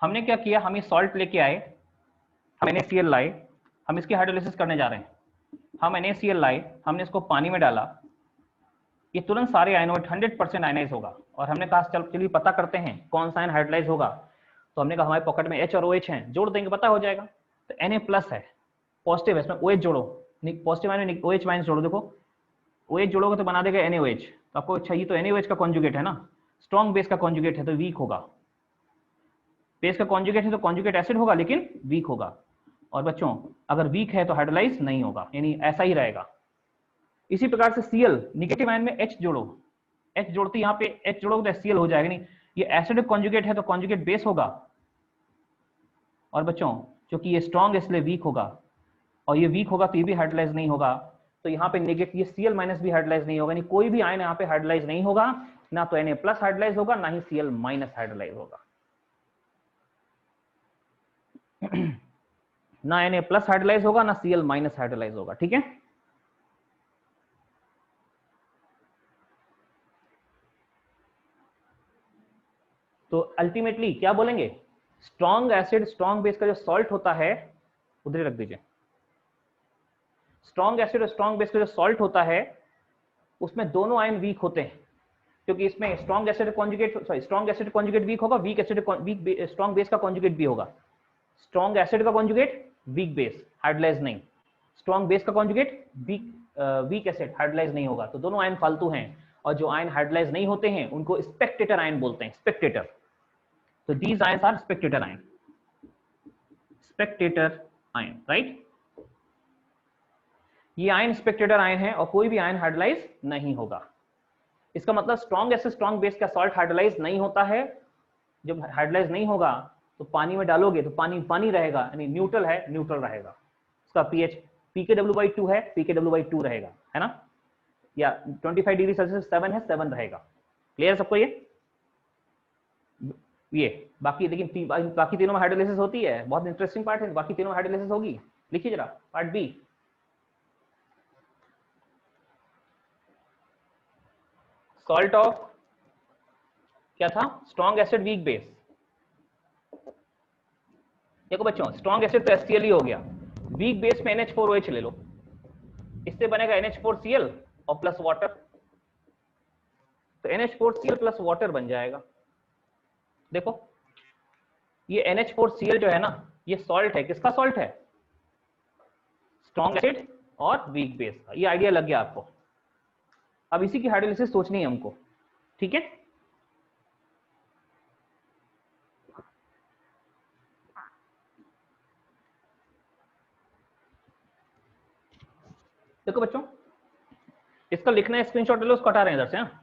हमने क्या किया, हम ये सॉल्ट लेके आए, हम NaCl लाए, हम इसकी हाइड्रोलिसिस करने जा रहे हैं। हम NaCl लाए, हमने इसको पानी में डाला, ये तुरंत सारे आयनोड 100% आयनाइज होगा। और हमने कहा चलिए पता करते हैं कौन सा आयन हाइड्रोलाइज होगा। तो हमने कहा हमारे पॉकेट में H और OH हैं, जोड़ देंगे पता हो जाएगा। तो Na प्लस है, पॉजिटिव है, इसमें OH जोड़ो, पॉजिटिव आयन OH माइनस जोड़ो, देखो OH जोड़ोगे तो बना देगा NaOH। तो आपको अच्छा, ये तो NaOH का कॉन्जुगेट है ना, स्ट्रॉन्ग बेस का कॉन्जुगेट है तो वीक होगा। बेस का कॉन्जुगेट है तो कॉन्जुगेट एसिड होगा लेकिन वीक होगा। और बच्चों अगर वीक है तो हाइड्रोलाइज नहीं होगा, यानी ऐसा ही रहेगा। इसी प्रकार से Cl, निगेटिव आयन में H जोड़ो, H जोड़ते यहाँ पे H जोड़ोगे तो Cl हो जाएगा, नहीं ये एसिडिक कॉन्जुगेट है तो कॉन्जुगेट बेस होगा। और बच्चों क्योंकि ये स्ट्रॉन्ग है इसलिए वीक होगा, और ये वीक होगा तो ये भी हाइड्रोलाइज नहीं होगा। तो यहाँ पे नेगेटिव ये Cl माइनस भी हाइड्रोलाइज नहीं होगा, नहीं कोई भी आयन यहाँ पे हाइड्रोलाइज नहीं होगा, ना तो Na प्लस हाइड्रोलाइज होगा ना ही Cl माइनस हाइड्रोलाइज होगा। ना Na प्लस हाइड्रोलाइज होगा ना Cl माइनस हाइड्रोलाइज होगा, ठीक है। तो अल्टीमेटली क्या बोलेंगे, स्ट्रॉन्ग एसिड स्ट्रॉन्ग बेस का जो सॉल्ट होता है, उधर रख दीजिए, स्ट्रॉन्ग एसिड और स्ट्रॉन्ग बेस का जो सॉल्ट होता है उसमें दोनों आयन वीक होते हैं, क्योंकि इसमें strong acid conjugate, sorry strong acid conjugate weak होगा, weak acid weak strong base का कॉन्जुगेट भी होगा। स्ट्रॉन्ग एसिड का कॉन्जुगेट वीक बेस हाइड्रोलाइज नहीं, स्ट्रॉन्ग बेस का कॉन्जुगेट वीक एसिड हाइड्रोलाइज नहीं होगा। तो दोनों आयन फालतू हैं, और जो आयन हाइड्रोलाइज नहीं होते हैं उनको स्पेक्टेटर आयन बोलते हैं, स्पेक्टेटर। तो these ions are spectator ion, spectator ion, right. ये आयन स्पेक्टेटर आयन है और कोई भी आयन हाइड्रोलाइज नहीं होगा। इसका मतलब स्ट्रॉन्ग एसिड स्ट्रॉन्ग बेस का सॉल्ट हाइड्रोलाइज नहीं होता है। जब हाइड्रोलाइज नहीं होगा तो पानी में डालोगे तो पानी पानी रहेगा, यानी न्यूट्रल है, न्यूट्रल रहेगा। उसका pH pKw/2 है, pKw/2 रहेगा, है ना, या 25 डिग्री सेल्सियस 7 है, 7 रहेगा। क्लियर सबको ये बाकी, लेकिन बाकी तीनों में हाइड्रोलाइसिस होती है, बहुत इंटरेस्टिंग पार्ट है, बाकी तीनों में हाइड्रोलाइसिस होगी। लिखिए जरा पार्ट बी, सॉल्ट ऑफ क्या था, स्ट्रॉन्ग एसिड वीक बेस। देखो बच्चों स्ट्रॉन्ग एसिड तो HCl ही हो गया, वीक बेस में NH4OH ले लो, इससे बनेगा NH4Cl और प्लस वाटर। तो NH4Cl प्लस वाटर बन जाएगा। देखो ये NH4Cl जो है ना, ये सॉल्ट है, किसका सॉल्ट है, स्ट्रॉन्ग एसिड और वीक बेस का। ये आइडिया लग गया आपको। अब इसी की हाइड्रोलिसिस सोचनी है हमको, ठीक है। देखो बच्चों इसका लिखना है, स्क्रीनशॉट ले लो, उसको हटा रहे हैं इधर से। हाँ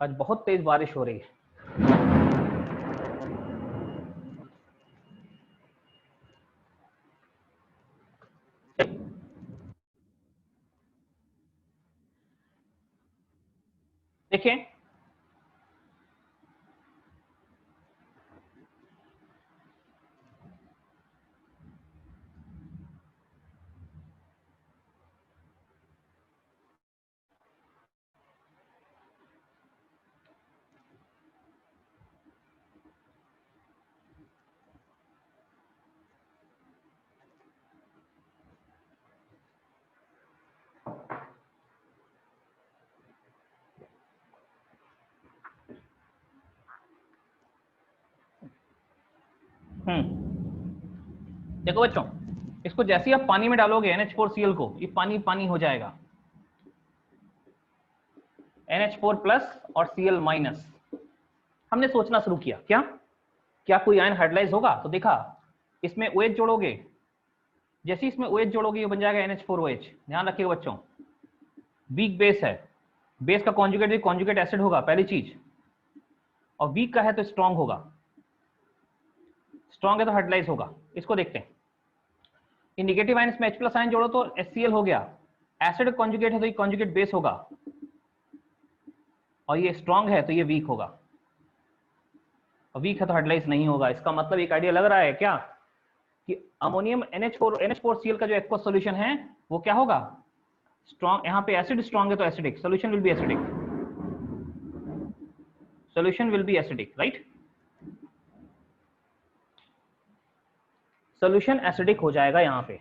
आज बहुत तेज बारिश हो रही है। देखिए देखो बच्चों, इसको जैसे ही आप पानी में डालोगे NH4Cl को, ये पानी पानी हो जाएगा, NH4 प्लस और Cl माइनस। हमने सोचना शुरू किया, क्या कोई आयन हाइड्रोलाइज होगा? तो देखा, इसमें OH जोड़ोगे, जैसे इसमें OH जोड़ोगे ये बन जाएगा NH4OH। ध्यान रखिएगा बच्चों, वीक बेस है, बेस का कॉन्जुगेट भी कॉन्जुगेट एसिड होगा पहली चीज, और वीक का है तो स्ट्रांग होगा, स्ट्रांग है तो हाइड्रोलाइज होगा। इसको देखते हैं, ये निगेटिव आयन इसमें H+ आयन जोड़ो तो HCl हो गया, एसिड कॉन्जुगेट है तो ये कॉन्जुगेट बेस होगा, और ये स्ट्रांग है तो ये वीक होगा, और वीक है तो हाइड्रोलाइज नहीं होगा। इसका मतलब एक आइडिया लग रहा है क्या, कि अमोनियम NH4Cl का जो एक्वस सॉल्यूशन है वो क्या होगा, स्ट्रांग। यहाँ पे एसिड स्ट्रांग है तो acidic, solution will be acidic, solution will be acidic, right? Solution acidic हो जाएगा यहाँ पे।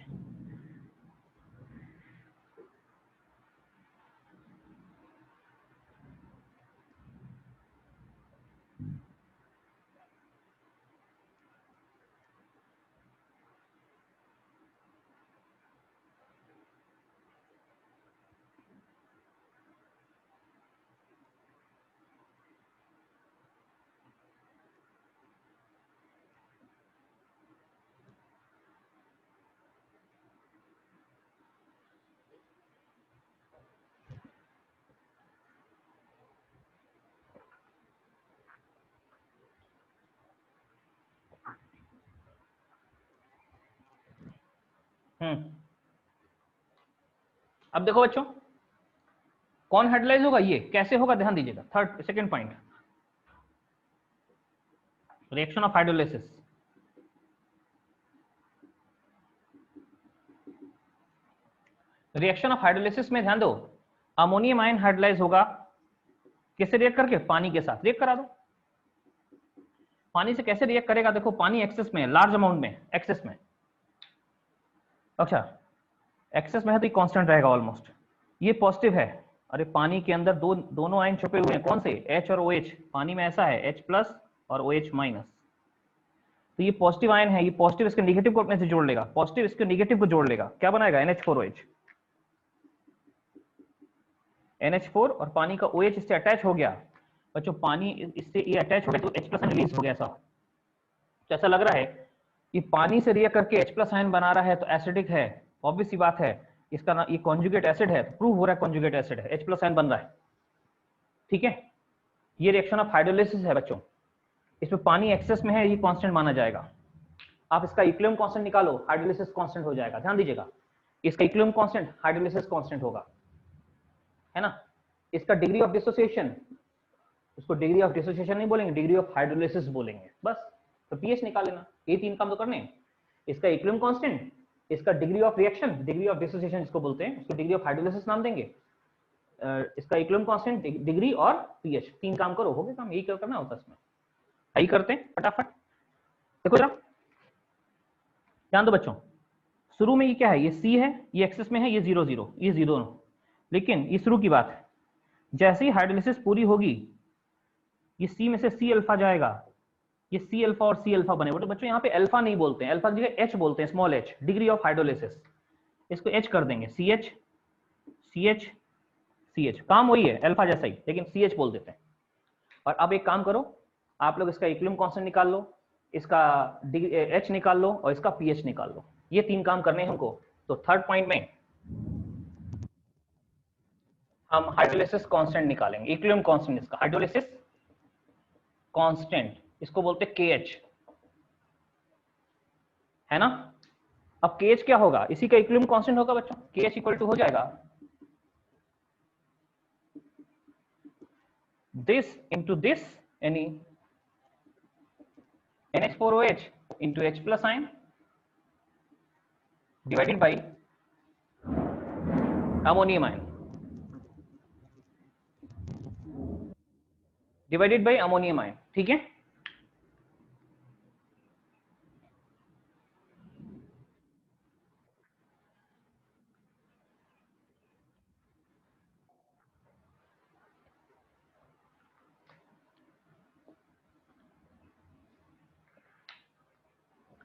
अब देखो बच्चों, कौन हाइड्रोलाइज होगा, ये कैसे होगा, ध्यान दीजिएगा। Second point, reaction of hydrolysis. Reaction of hydrolysis में ध्यान दो, अमोनियम आयन हाइड्रोलाइज होगा किससे रिएक्ट करके, पानी के साथ। रिएक्ट करा दो, पानी से कैसे रिएक्ट करेगा, देखो पानी एक्सेस में है, लार्ज अमाउंट में, एक्सेस में। अच्छा, एक्सेस में है तो ये कांस्टेंट रहेगा ऑलमोस्ट। ये पॉजिटिव है, अरे पानी के अंदर दोनों आयन छुपे हुए हैं, कौन से, H और OH। पानी में ऐसा है H+ और OH-। तो ये पॉजिटिव आयन है, ये पॉजिटिव इसके नेगेटिव को अपने से जोड़ लेगा, पॉजिटिव इसके नेगेटिव को जोड़ लेगा, क्या बनाएगा, NH4OH। NH4 और पानी का OH इससे अटैच हो गया बच्चों, पानी इससे ये अटैच हो गया तो H+ रिलीज हो गया। ऐसा लग रहा है कि पानी से रिएक्ट करके H+ आयन बना रहा है तो एसिडिक है, ऑब्वियस सी बात है, इसका ना ये कॉन्जुगेट एसिड है, प्रूव हो रहा है कॉन्जुगेट एसिड है, H+ आयन बन रहा है। ठीक है, ये रिएक्शन ऑफ हाइड्रोलाइसिस है बच्चों, इसमें पानी एक्सेस में है, ये कांस्टेंट माना जाएगा। आप इसका इक्विलिब्रियम कांस्टेंट निकालो, हाइड्रोलाइसिस कांस्टेंट हो जाएगा। ध्यान दीजिएगा, इसका इक्विलिब्रियम कांस्टेंट हाइड्रोलाइसिस कांस्टेंट होगा, है ना। इसका डिग्री ऑफ डिसोसिएशन, उसको डिग्री ऑफ डिसोसिएशन नहीं बोलेंगे, डिग्री ऑफ हाइड्रोलाइसिस बोलेंगे बस। तो पीएच निकाल लेना, ये तीन काम तो करने हैं। इसका इक्विलिब्रियम कांस्टेंट, इसका degree of reaction, degree of dissociation इसको बोलते हैं, उसको डिग्री ऑफ हाइड्रोलाइसिस नाम देंगे, इसका इक्विलिब्रियम कांस्टेंट, डिग्री और पीएच, तीन काम करो, हो गया काम। यही करना होता है इसमें, यही करते हैं फटाफट। देखो जरा ध्यान दो बच्चों, शुरू में ये क्या है, ये C है, ये एक्सेस में है, ये 0 0, ये 0, लेकिन ये शुरू की बात है। जैसे ही हाइड्रोलाइसिस पूरी होगी, ये C में से C अल्फा जाएगा, ये C अल्फा और C अल्फा बने। तो बच्चों यहाँ पे अल्फा नहीं बोलते हैं, अल्फा की जगह H बोलते हैं, small h, degree of hydrolysis. इसको H कर देंगे, CH CH CH, काम वही है अल्फा जैसा ही, लेकिन CH बोल देते हैं। और अब एक काम करो, आप लोग इसका इक्विलिब्रियम कांस्टेंट निकाल लो, इसका H निकाल लो और इसका pH निकाल लो, ये तीन काम करने हैं हमको। तो थर्ड पॉइंट में हम हाइड्रोलाइसिस कांस्टेंट निकालेंगे, इक्विलिब्रियम कांस्टेंट इसका, हाइड्रोलाइसिस कांस्टेंट इसको बोलते हैं KH, है ना। अब KH क्या होगा, इसी का इक्विलिब्रियम कांस्टेंट होगा बच्चों, KH इक्वल टू हो जाएगा this into this, any NH4OH into H+ ion divided by ammonium ion, divided by ammonium ion. ठीक है,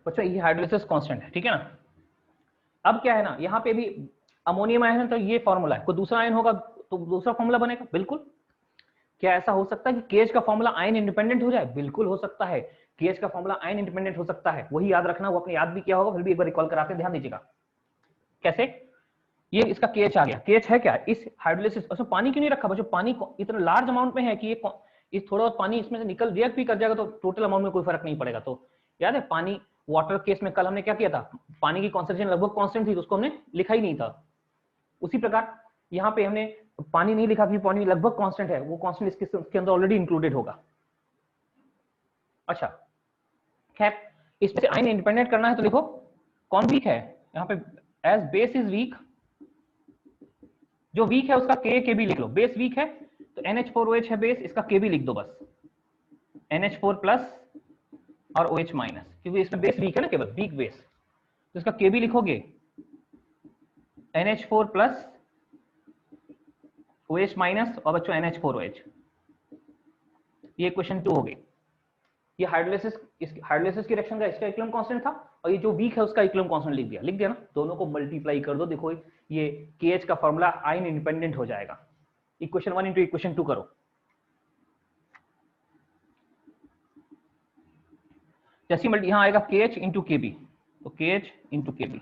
बच्चों ये हाइड्रोलिसिस कांस्टेंट है, ठीक है ना। अब क्या है ना, यहाँ पे भी अमोनियम आयन है तो ये फॉर्मूला है, कोई दूसरा आयन होगा तो दूसरा फॉर्मूला बनेगा, बिल्कुल। क्या ऐसा हो सकता है कि केएच का फॉर्मूला आयन इंडिपेंडेंट हो जाए? बिल्कुल हो सकता है, केएच का फॉर्मूला आयन इंडिपेंडेंट हो सकता है, वही याद रखना, वो आपने याद भी किया होगा, फिर भी एक बार रिकॉल कराते ध्यान दीजिएगा। कैसे? ये इसका केएच आ गया, केएच है क्या इस हाइड्रोलिसिस, उसमें पानी क्यों नहीं रखा बच्चों? पानी इतना लार्ज अमाउंट में है कि ये थोड़ा बहुत पानी इसमें से निकल रिएक्ट भी कर जाएगा तो टोटल अमाउंट में कोई फर्क नहीं पड़ेगा। तो याद है पानी वाटर केस में कल हमने क्या किया था, पानी की कॉन्सेंट्रेशन लगभग कांस्टेंट थी तो उसको हमने लिखा ही नहीं था। उसी प्रकार यहाँ पे हमने पानी नहीं लिखा कि पानी लगभग कांस्टेंट है, वो कांस्टेंट इसके अंदर ऑलरेडी इंक्लूडेड होगा। अच्छा खैर, इसमें से आयन इंडिपेंडेंट करना है तो लिखो कौन वीक है यहाँ पे, एज बेस इज वीक, जो वीक है उसका के भी लिख लो। बेस वीक है तो NH4OH है बेस, इसका के भी लिख दो बस, NH4 प्लस और OH माइनस, क्योंकि इसमें बेस वीक है ना, केवल वीक बेस, तो इसका के भी लिखोगे NH4 प्लस OH माइनस और बच्चों NH4OH। ये क्वेश्चन 2 हो गई। ये हाइड्रोलिसिस की रिएक्शन का इसका इक्विलिब्रियम कांस्टेंट था और ये जो वीक है उसका इक्विलिब्रियम कांस्टेंट लिख दिया ना, दोनों को मल्टीप्लाई कर दो, देखो ये KH का फॉर्मूला आयन इंडिपेंडेंट हो जाएगा। इक्वेशन 1 इंटू इक्वेशन 2 करो, जैसे यहां आएगा KH इंटू KB, तो KH इंटू KB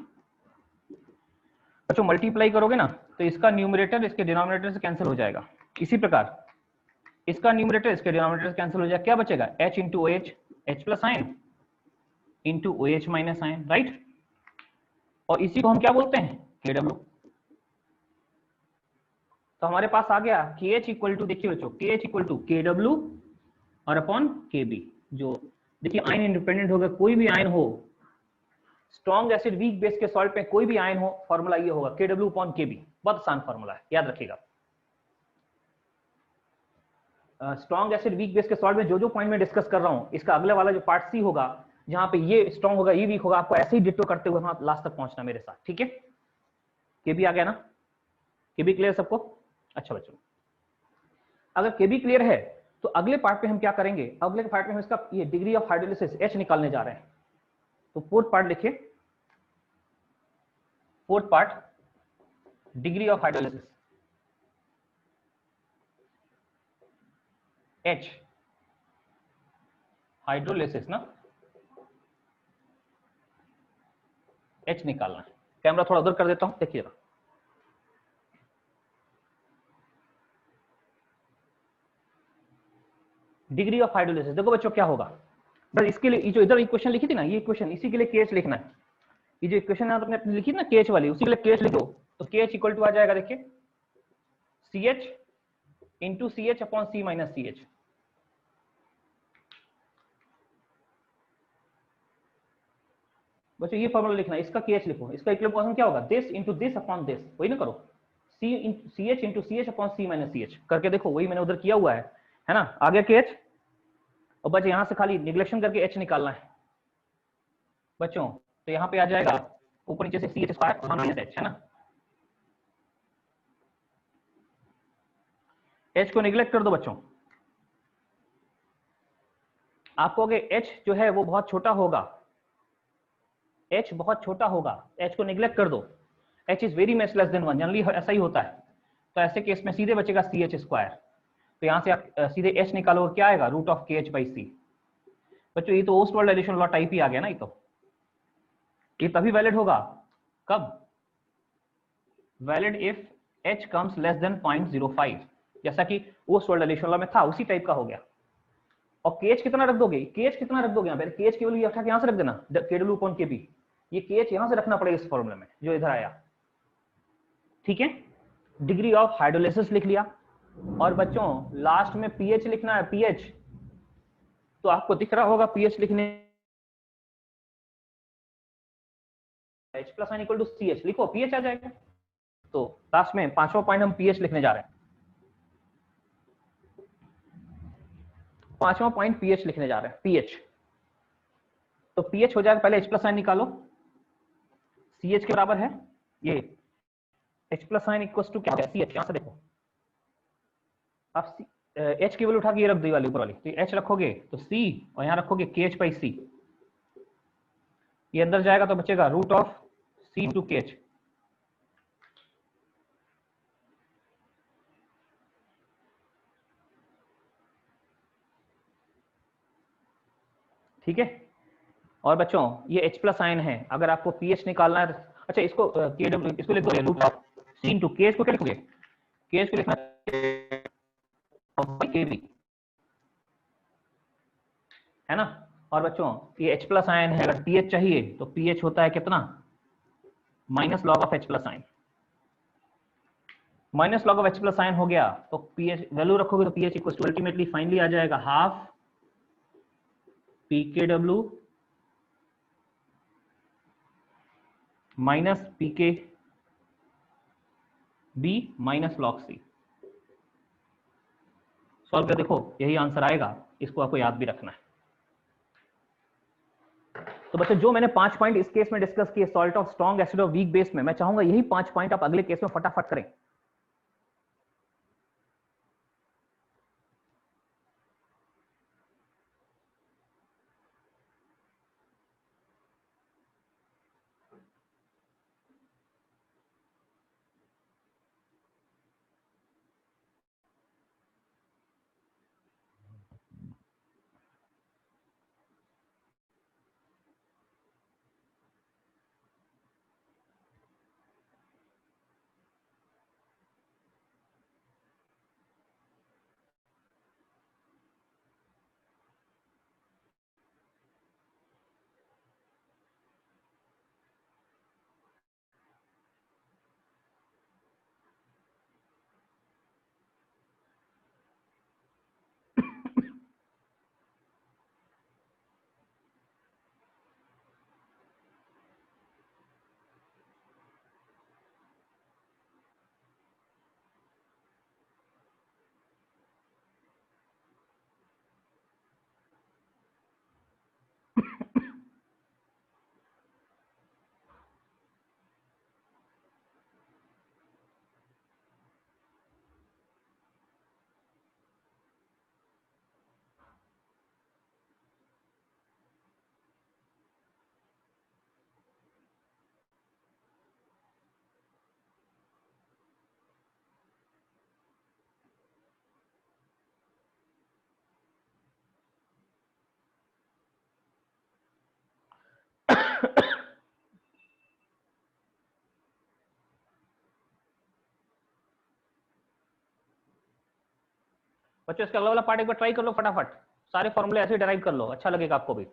बच्चों मल्टीप्लाई करोगे ना तो इसका न्यूमरेटर इसके डिनोमिनेटर से कैंसिल हो जाएगा। इसी प्रकार इसका न्यूमरेटर इसके डिनोमिनेटर से कैंसिल हो जाएगा, क्या बचेगा H into OH, H plus ion into OH minus ion, right. और इसी को हम क्या बोलते हैं KW। तो हमारे पास आ गया KH इक्वल टू, देखिए बच्चों KH इक्वल टू KW और अपॉन KB। जो देखिए आयन इंडिपेंडेंट होगा, कोई भी आयन हो, स्ट्रॉन्ग एसिड वीक बेस के सॉल्ट पे कोई भी आयन हो, फॉर्मूला ये होगा KW अपॉन KB। बहुत आसान फॉर्मूला है, याद रखिएगा। स्ट्रॉन्ग एसिड वीक बेस के सॉल्ट में जो जो पॉइंट में डिस्कस कर रहा हूं, इसका अगले वाला जो पार्ट सी होगा जहां पे ये स्ट्रॉन्ग होगा ये वीक होगा, आपको ऐसे ही डिटो करते हुए वहां लास्ट तक पहुंचना मेरे साथ, ठीक है। केबी आ गया ना, केबी क्लियर सबको? अच्छा बच्चों, अगर केबी क्लियर है तो अगले पार्ट पे हम क्या करेंगे, अगले पार्ट में हम इसका ये डिग्री ऑफ हाइड्रोलिसिस H निकालने जा रहे हैं। तो फोर्थ पार्ट लिखिए, fourth part degree of hydrolysis H, hydrolysis ना, H निकालना है। कैमरा थोड़ा उधर कर देता हूं, देखिएगा। डिग्री ऑफ हाइड्रोलिसिस देखो बच्चों क्या होगा, बस इसके लिए जो इधर इक्वेशन लिखी थी ना, ये इक्वेशन इसी के लिए KH लिखना है। ये जो इक्वेशन है आपने लिखी ना KH वाली, उसी के लिए KH लिखो। तो KH इक्वल टू आ जाएगा, देखिए CH into CH upon C minus CH। बच्चों ये फॉर्मूला लिखना है, इसका KH लिखो, इसका इक्विलिब्रियम कांस्टेंट क्या होगा, this into this upon this, वही ना करो, CH into CH upon C minus CH करके देखो, वही मैंने उधर किया हुआ है ना। आ गया KH, और बच्चे यहां से खाली निगलेक्शन करके H निकालना है बच्चों। तो यहां पे आ जाएगा ऊपर नीचे से CH स्क्वायर और माइनस H, है ना। H को निगलेक्ट कर दो बच्चों, आपको अगर H जो है वो बहुत छोटा होगा, H बहुत छोटा होगा, H को निगलेक्ट कर दो, H is very much less than 1, generally ऐसा ही होता है। तो ऐसे केस में सीधे बचेगा CH स्क्वायर, तो यहां से आप सीधे H निकालो, क्या आएगा root of KH by C। बच्चों ये तो ओस्टवाल्ड एडिशन लॉ टाइप ही आ गया ना, ये तभी वैलिड होगा कब, valid if H comes less than 0.05, जैसा कि ओस्टवाल्ड एडिशन लॉ में था, उसी टाइप का हो गया। और KH कितना रख दोगे, KH कितना रख दोगे यहाँ पे, KH केवल ये यहां से रख देना KW अपॉन KB, ये KH यहां से रखना पड़ेगा इस फॉर्मूले में जो इधर आया, ठीक है। डिग्री ऑफ हाइड्रोलिसिस लिख लिया, और बच्चों लास्ट में pH लिखना है, pH तो आपको दिख रहा होगा pH लिखने, H plus ion equal to CH लिखो, pH आ जाएगा। तो लास्ट में पांचवा पॉइंट हम pH लिखने जा रहे हैं, पांचवा पॉइंट pH लिखने जा रहे हैं, pH। तो pH हो जाएगा, पहले H प्लस आयन निकालो, CH के बराबर है ये H plus ion equal to क्या है CH, यहां से देखो आप H की वैल्यू उठा के ये रख दो वाली ऊपर वाली, तो H रखोगे तो C और यहां रखोगे KH बाई C। ये अंदर जाएगा तो बचेगा रूट ऑफ सी टू के एच। ठीक है, और बच्चों ये H प्लस आयन है, अगर आपको पीएच निकालना है अच्छा इसको के डब्ल्यू इसको लिख दो रूट ऑफ सी इनटू के एच को क्या लिखोगे, के एच को लिखना के बी, है ना। और बच्चों ये H प्लस आयन है, अगर पीएच चाहिए तो पीएच होता है कितना, minus log of H plus ion. Minus log of H plus ion हो गया तो पीएच वैल्यू रखोगे तो pH equal to ultimately finally आ जाएगा हाफ पीकेडब्ल्यू minus pK b minus log C. Solve कर देखो, यही आंसर आएगा, इसको आपको याद भी रखना है। तो बच्चों जो मैंने 5 पॉइंट इस केस में डिस्कस किए सॉल्ट ऑफ स्ट्रॉन्ग एसिड और वीक बेस में, मैं चाहूंगा यही 5 पॉइंट आप अगले केस में फटाफट करें। बच्चों इसका अगला वाला पार्ट एक बार ट्राई कर लो फटाफट, सारे फॉर्मूले ऐसे डिराइव कर लो, अच्छा लगेगा आपको भी।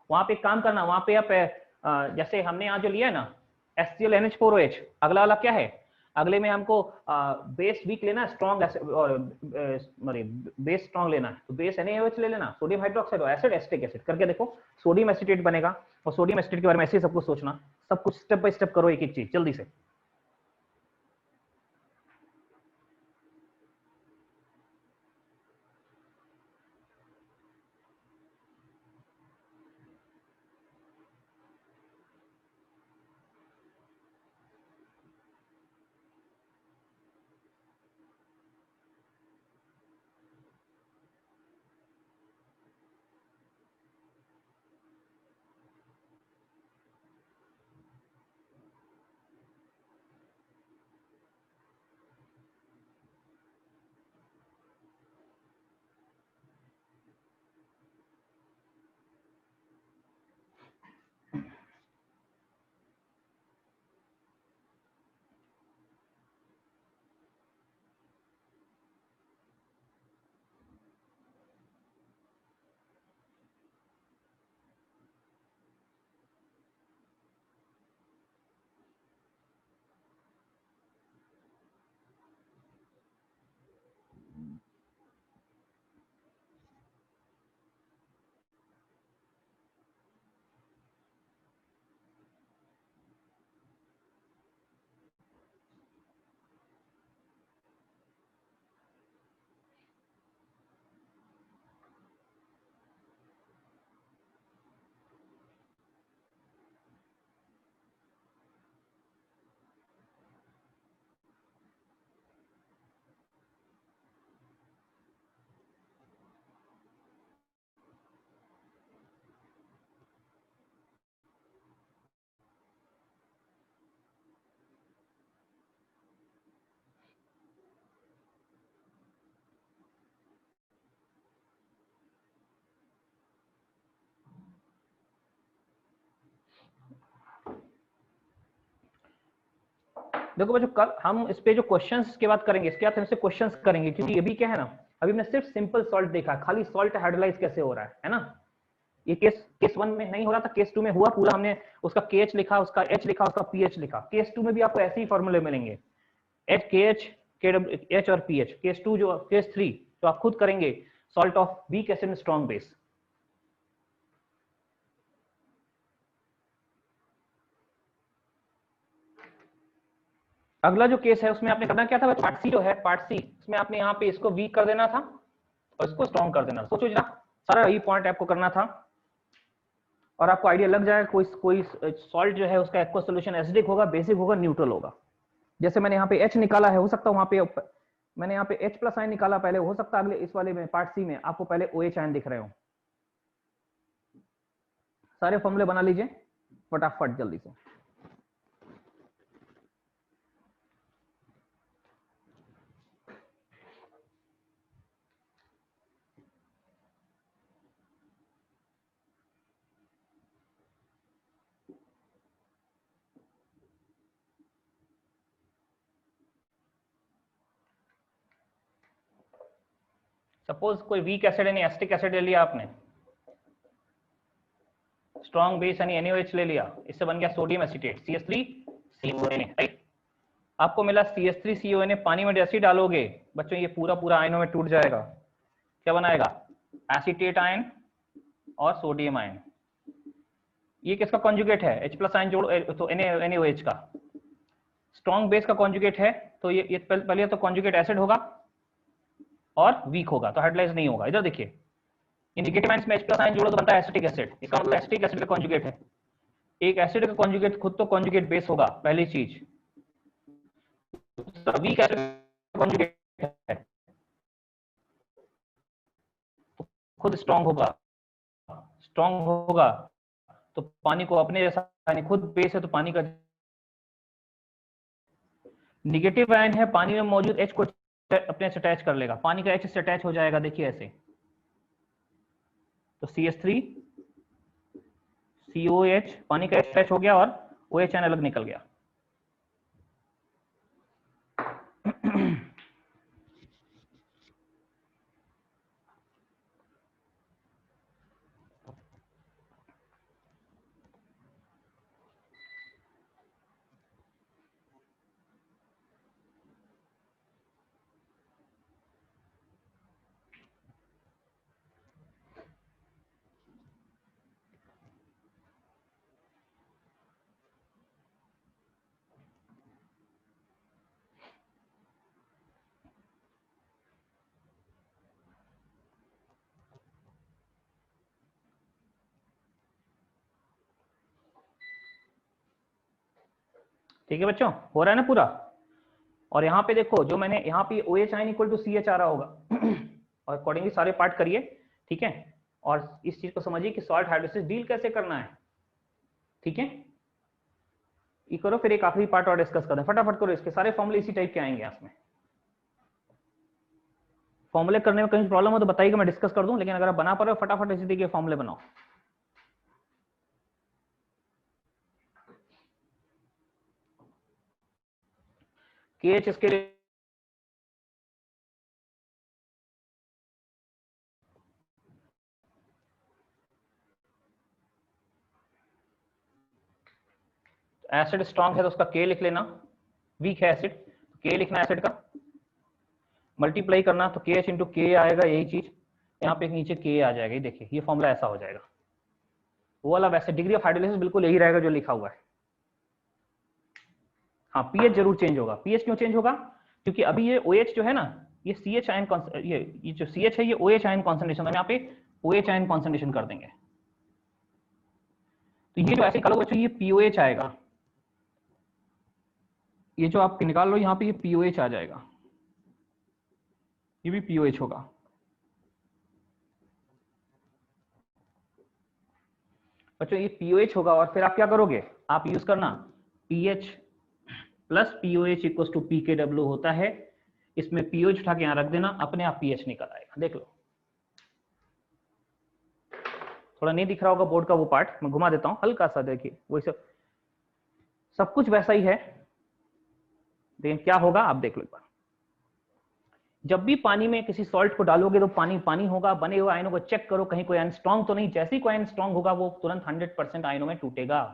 वहां पे एक काम करना, वहां पे आप जैसे हमने यहाँ जो लिया है ना HCl NH4OH, अगला वाला क्या है, अगले में हमको बेस वीक लेना है, स्ट्रॉन्ग और बेस स्ट्रॉन्ग लेना है, तो बेस NaOH ले लेना, सोडियम हाइड्रोक्साइड और एसिड एसिटिक एसिड करके देखो, सोडियम एसिटेट बनेगा। और सोडियम एसिटेट के बारे में ऐसे ही सब कुछ सोचना, सब कुछ स्टेप बाय स्टेप करो, एक एक चीज जल्दी से। देखो बच्चों, कल हम इस पे जो क्वेश्चंस के बाद करेंगे, इसके बाद हम इससे क्वेश्चंस करेंगे, क्योंकि ये भी क्या है ना, अभी हमने सिर्फ सिंपल सॉल्ट देखा, खाली सॉल्ट हाइड्रोलाइज कैसे हो रहा है ना। ये केस 1 में नहीं हो रहा था, केस 2 में हुआ पूरा, हमने उसका KH लिखा, उसका H लिखा, उसका pH लिखा। केस 2 में भी आपको ऐसे ही फॉर्मूले मिलेंगे, KH, KW, H और pH। केस 2 जो केस 3 तो आप खुद करेंगे, salt of weak acid and strong base. अगला जो केस है उसमें आपने करना क्या था, पार्ट सी जो है, पार्ट सी, उसमें आपने यहाँ पे इसको वीक कर देना था और इसको स्ट्रॉन्ग कर देना। सोचो जरा, सारा यही पॉइंट आपको करना था और आपको आइडिया लग जाएगा कोई सॉल्ट जो है उसका एक्वा सॉल्यूशन एसिडिक होगा, बेसिक होगा, न्यूट्रल होगा। जैसे मैंने यहाँ पे H निकाला है, हो सकता है वहां पे मैंने यहाँ पे H+ आयन निकाला पहले, हो सकता है अगले इस वाले में पार्ट सी में आपको पहले OH आयन दिख रहे हो। सारे फॉर्मूले बना लीजिए फटाफट जल्दी से। सपोज कोई वीक एसिड यानी एसिटिक एसिड ले लिया आपने, स्ट्रॉन्ग बेस यानी NaOH ले लिया, इससे बन गया सोडियम एसीटेट CH3CONA, राइट। आपको मिला CH3CONA, पानी में जैसे ही डालोगे बच्चों ये पूरा आयनों में टूट जाएगा, क्या बनाएगा, एसीटेट आयन और सोडियम आयन। ये किसका कॉन्जुगेट है, H+ आयन जोड़ो तो NaOH का। स्ट्रॉन्ग बेस का कॉन्जुगेट है तो ये पहले तो कॉन्जुगेट एसिड होगा और वीक होगा, तो हाइड्रोलाइज नहीं होगा। इधर देखिए, नेगेटिव आयंस में H+ आयन जोड़ो तो बनता है एसिटिक एसिड, इसका मतलब एसिटिक एसिड का कॉन्जुगेट है। एक एसिड का कॉन्जुगेट खुद तो कॉन्जुगेट बेस होगा, पहली चीज। वीक एसिड का कॉन्जुगेट है, खुद स्ट्रॉन्ग होगा तो पानी को अपने जैसा, यानी खुद बेस है तो पानी का नेगेटिव आयन है, पानी में मौजूद H को अपने से अटैच कर लेगा, पानी का H से अटैच हो जाएगा, देखिए ऐसे, तो CH3COH, पानी का H अटैच हो गया और OH आयन अलग निकल गया। ठीक है बच्चों, हो रहा है ना पूरा। और यहाँ पे देखो, जो मैंने यहाँ पे OH ion equal to CH आ रहा होगा और अकॉर्डिंगली सारे पार्ट करिए, ठीक है। और इस चीज को समझिए कि सॉल्ट हाइड्रोलिसिस डील कैसे करना है, ठीक है। ये करो, फिर एक आखिरी पार्ट और डिस्कस करते हैं, फटाफट करो, इसके सारे फॉर्मूले इसी टाइप के आएंगे इसमें। फॉर्मूले करने में कहीं प्रॉब्लम हो तो बताइएगा, मैं डिस्कस कर दूं, लेकिन अगर आप बना पा रहे हो फटाफट इसी तरीके फॉर्मूले बनाओ। KH इसके लिए एसिड स्ट्रॉन्ग है तो उसका K लिख लेना, वीक है एसिड तो K लिखना एसिड का, मल्टीप्लाई करना तो KH इंटू K आएगा, यही चीज यहाँ पे नीचे K आ जाएगा। ये देखिए, ये फॉर्मूला ऐसा हो जाएगा, वो वाला वैसे डिग्री ऑफ हाइड्रोलिसिस बिल्कुल यही रहेगा जो लिखा हुआ है। हाँ, pH जरूर चेंज होगा। pH क्यों चेंज होगा, क्योंकि अभी ये OH जो है ना, ये CH आयन, ये जो CH है ये OH आयन कॉन्सेंट्रेशन, हम यहाँ पे OH आयन कॉन्सेंट्रेशन कर देंगे, तो ये जो ऐसे निकालो बच्चों, ये POH आएगा, ये जो आप निकाल लो यहाँ पे ये POH आ जाएगा, ये भी POH होगा। बच्चों ये POH होगा और फिर आप क्या करोगे, आप यूज करना pH plus POH equal to pKw होता है, इसमें POH उठा के यहाँ रख देना, अपने आप pH निकल आएगा। देख लो, थोड़ा नहीं दिख रहा होगा बोर्ड का वो पार्ट, मैं घुमा देता हूँ हल्का सा, देखिए वही सब कुछ वैसा ही है। देन क्या होगा आप देख लो एक बार। जब भी पानी में किसी सॉल्ट को डालोगे तो पानी पानी होगा, बने हुए आयनों को चेक करो कहीं कोई आयन स्ट्रांग तो नहीं, जैसे ही कोई आयन स्ट्रांग होगा वो तुरंत 100% आयनों में टूटेगा।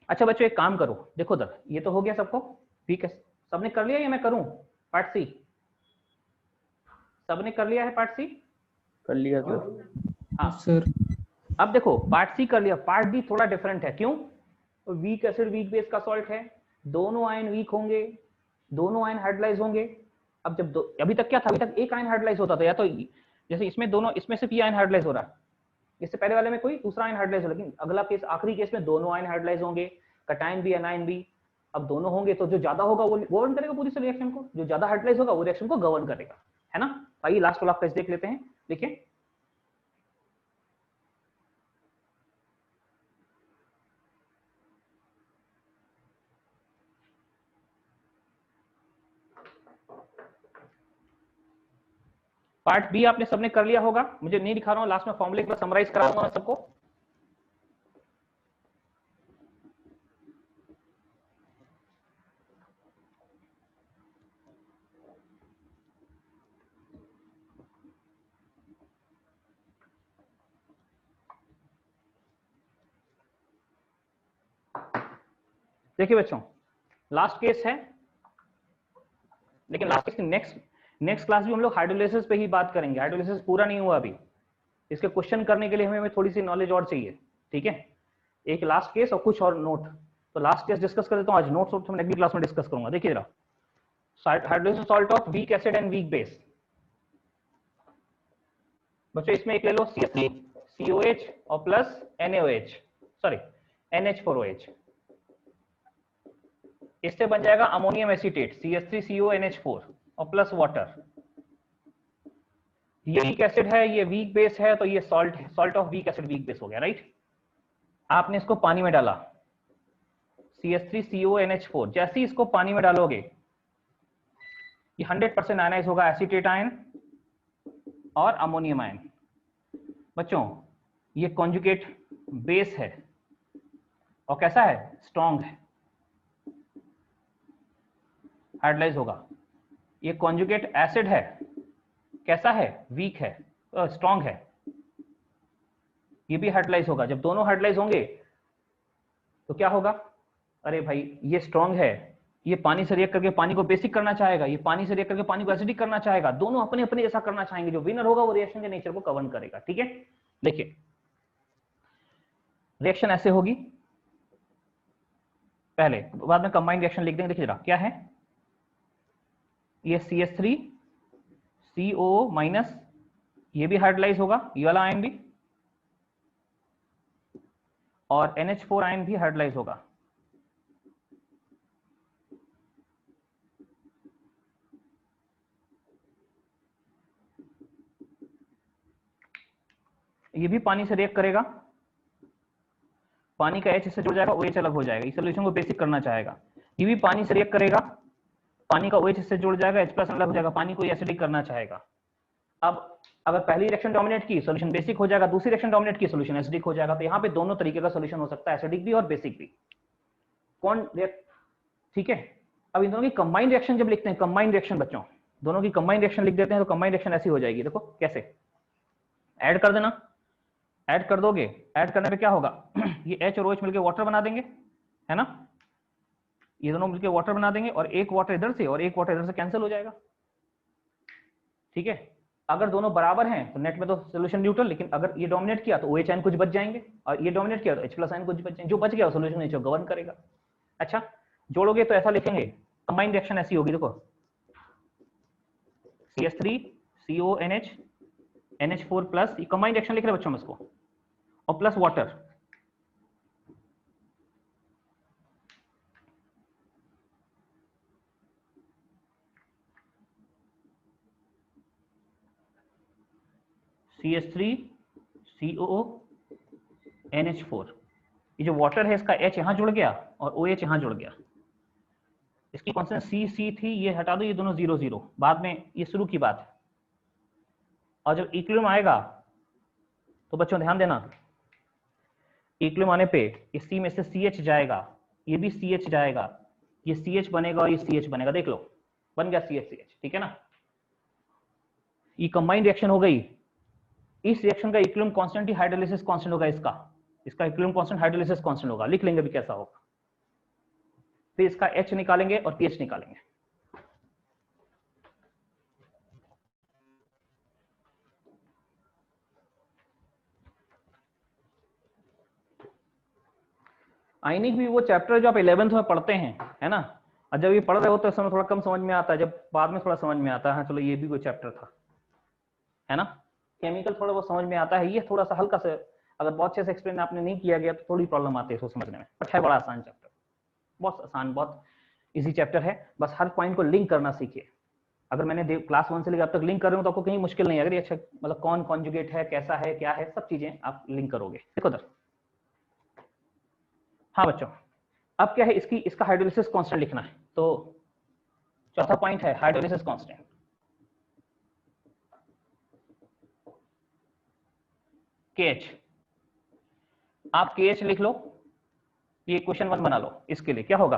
अच्छा बच्चों एक काम करो, देखो उधर ये तो हो गया सबको, ठीक है सबने कर लिया या मैं करूं पार्ट सी? सबने कर लिया है पार्ट सी? कर लिया सर। हाँ सर अब देखो पार्ट सी कर लिया, पार्ट डी थोड़ा डिफरेंट है। क्यों? वीक एसिड वीक बेस का सॉल्ट है, दोनों आयन वीक होंगे, दोनों आयन हाइड्रोलाइज होंगे। अब जब अभी तक क्या था, अभी तक एक आयन हाइड्रोलाइज होता था, या तो जैसे इसमें दोनों, इसमें सिर्फ ये आयन हाइड्रोलाइज हो रहा है, इससे पहले वाले में कोई दूसरा आयन हाइड्रोलाइज हो, लेकिन अगला केस आखिरी केस में दोनों आयन हाइड्रोलाइज होंगे, कटायन भी एनायन भी। अब दोनों होंगे तो जो ज्यादा होगा वो गवर्न करेगा पूरी रिएक्शन को, जो ज्यादा हाइड्रोलाइज होगा वो रिएक्शन को गवर्न करेगा, है ना। आइए लास्ट वाला केस देख लेते हैं। देखिए पार्ट बी आपने सबने कर लिया होगा, मुझे नहीं दिखा रहा हूं, लास्ट में फॉर्मूले पर समराइज कराऊंगा मैं सबको। देखिए बच्चों लास्ट केस है, लेकिन लास्ट केस की नेक्स्ट क्लास भी हम लोग हाइड्रोलाइसिस पे ही बात करेंगे। हाइड्रोलाइसिस पूरा नहीं हुआ अभी, इसके क्वेश्चन करने के लिए हमें थोड़ी सी नॉलेज और चाहिए, ठीक है। एक लास्ट केस और कुछ और नोट, तो लास्ट केस डिस्कस कर देता हूं आज, नोट्स मैं अगली क्लास में डिस्कस करूंगा। देखिए जरा, hydrolysis salt of weak acid and weak base. बच्चों इसमें एक ले लो CH3 COH और प्लस NaOH, सॉरी NH4OH, इससे बन जाएगा अमोनियम एसीटेट CH3CONH4 और प्लस वाटर। ये वीक एसिड है, ये वीक बेस है, तो ये salt of weak acid weak base हो गया, राइट। आपने इसको पानी में डाला CH3CONH4, जैसे ही इसको पानी में डालोगे ये 100% आयनाइज होगा, एसीटेट आयन और अमोनियम आयन। बच्चों ये कॉन्जुगेट बेस है और कैसा है, स्ट्रॉन्ग है, हाइड्रोलाइज होगा। ये कॉन्जुगेट एसिड है, कैसा है, वीक है, स्ट्रॉन्ग है, ये भी हाइड्रोलाइज होगा। जब दोनों हाइड्रोलाइज होंगे तो क्या होगा, अरे भाई ये स्ट्रॉन्ग है ये पानी से रिएक्ट करके पानी को बेसिक करना चाहेगा, ये पानी से रिएक्ट करके पानी को एसिडिक करना चाहेगा, दोनों अपने अपने ऐसा करना चाहेंगे, जो विनर होगा वो रिएक्शन के नेचर को कवर करेगा। ठीक है, देखिए रिएक्शन ऐसे होगी, पहले बाद में कंबाइंड रिएक्शन लिख देंगे। देखिए जरा क्या है, ये CH3 COO माइनस, ये भी हाइड्रोलाइज होगा, ये वाला आयन भी, और NH4 आयन भी हाइड्रोलाइज होगा। ये भी पानी से रिएक्ट करेगा, पानी का H इससे जुड़ जाएगा, OH अलग हो जाएगा, इस सॉल्यूशन को बेसिक करना चाहेगा। ये भी पानी से रिएक्ट करेगा, पानी का OH इससे जुड़ जाएगा, H+ अलग हो जाएगा, पानी को एसिडिक करना चाहेगा। अब अगर पहली रिएक्शन डोमिनेट की, सॉल्यूशन बेसिक हो जाएगा, दूसरी रिएक्शन डोमिनेट की, सॉल्यूशन एसिडिक हो जाएगा। तो यहाँ पे दोनों तरीके का सॉल्यूशन हो सकता है, एसिडिक भी और बेसिक भी। कौन रिएक्ट, ठीक है। अब इन दोनों की कंबाइंड रिएक्शन जब लिखते हैं, कंबाइंड रिएक्शन बच्चों, दोनों की कंबाइंड रिएक्शन लिख देते हैं, तो कंबाइंड रिएक्शन ऐसी हो जाएगी। देखो कैसे, ऐड कर देना, ऐड कर दोगे, ऐड करने पे क्या होगा ये H और OH मिलकर वाटर बना देंगे, है ना, ये दोनों मिलकर वाटर बना देंगे, और एक वाटर इधर से और एक वाटर इधर से कैंसिल हो जाएगा। ठीक है, अगर दोनों बराबर हैं तो नेट में तो सॉल्यूशन न्यूट्रल, लेकिन अगर ये डोमिनेट किया तो OH आयन कुछ बच जाएंगे, और ये डोमिनेट किया तो H+ आयन कुछ बच जाएंगे, जो बच गया वो सॉल्यूशन नेचर गवर्न करेगा। अच्छा, जोड़ोगे तो ऐसा लिखेंगे, कंबाइंड रिएक्शन ऐसी होगी, देखो CH3 CONH NH4 plus, combined reaction लिख रहे बच्चों में इसको, और plus water, CH3 COO NH4, ये जो वाटर है इसका H यहां जुड़ गया और OH यहां जुड़ गया, इसकी कॉन्स्टेंट C थी, ये हटा दो, ये दोनों 0 0, बाद में ये शुरू की बात है। और जब इक्विलिब्रियम आएगा तो बच्चों ध्यान देना, इक्विलिब्रियम आने पे इस C में से CH जाएगा, ये भी CH जाएगा, ये CH बनेगा और ये CH बनेगा, देख लो बन गया CH। ठीक है ना, ये कंबाइंड रिएक्शन हो गई। इस रिएक्शन का इक्विलिब्रियम कांस्टेंट ही हाइड्रोलिसिस कांस्टेंट होगा, इसका इक्विलिब्रियम कांस्टेंट हाइड्रोलिसिस कांस्टेंट होगा, लिख लेंगे भी कैसा होगा। फिर इसका H निकालेंगे और pH निकालेंगे। आयनिक भी वो चैप्टर जो आप 11th में पढ़ते हैं, है ना, और जब ये पढ़ रहे हो तो समय थोड़ा कम समझ में आता है, जब बाद में थोड़ा समझ में आता है, हाँ चलो ये भी कोई चैप्टर था, है ना। केमिकल थोड़ा बहुत समझ में आता है, ये थोड़ा सा हल्का से, अगर बहुत अच्छे से एक्सप्लेन आपने नहीं किया गया तो थोड़ी प्रॉब्लम आती है इसको समझने में, बट है बड़ा आसान चैप्टर, बहुत आसान, बहुत इजी चैप्टर है। बस हर पॉइंट को लिंक करना सीखिए। अगर मैंने क्लास 1 से लेकर अब तक लिंक कर रहे हो तो आपको कहीं मुश्किल नहीं है। अगर ये अच्छा, मतलब कौन कॉन्जुगेट है, कैसा है, क्या है, सब चीजें आप लिंक करोगे। देखो उधर, हाँ बच्चों, अब क्या है, इसका हाइड्रोलिसिस कांस्टेंट लिखना है। तो चौथा पॉइंट है हाइड्रोलिसिस कांस्टेंट। KH, आप KH लिख लो, ये इक्वेशन 1 बना लो। इसके लिए क्या होगा,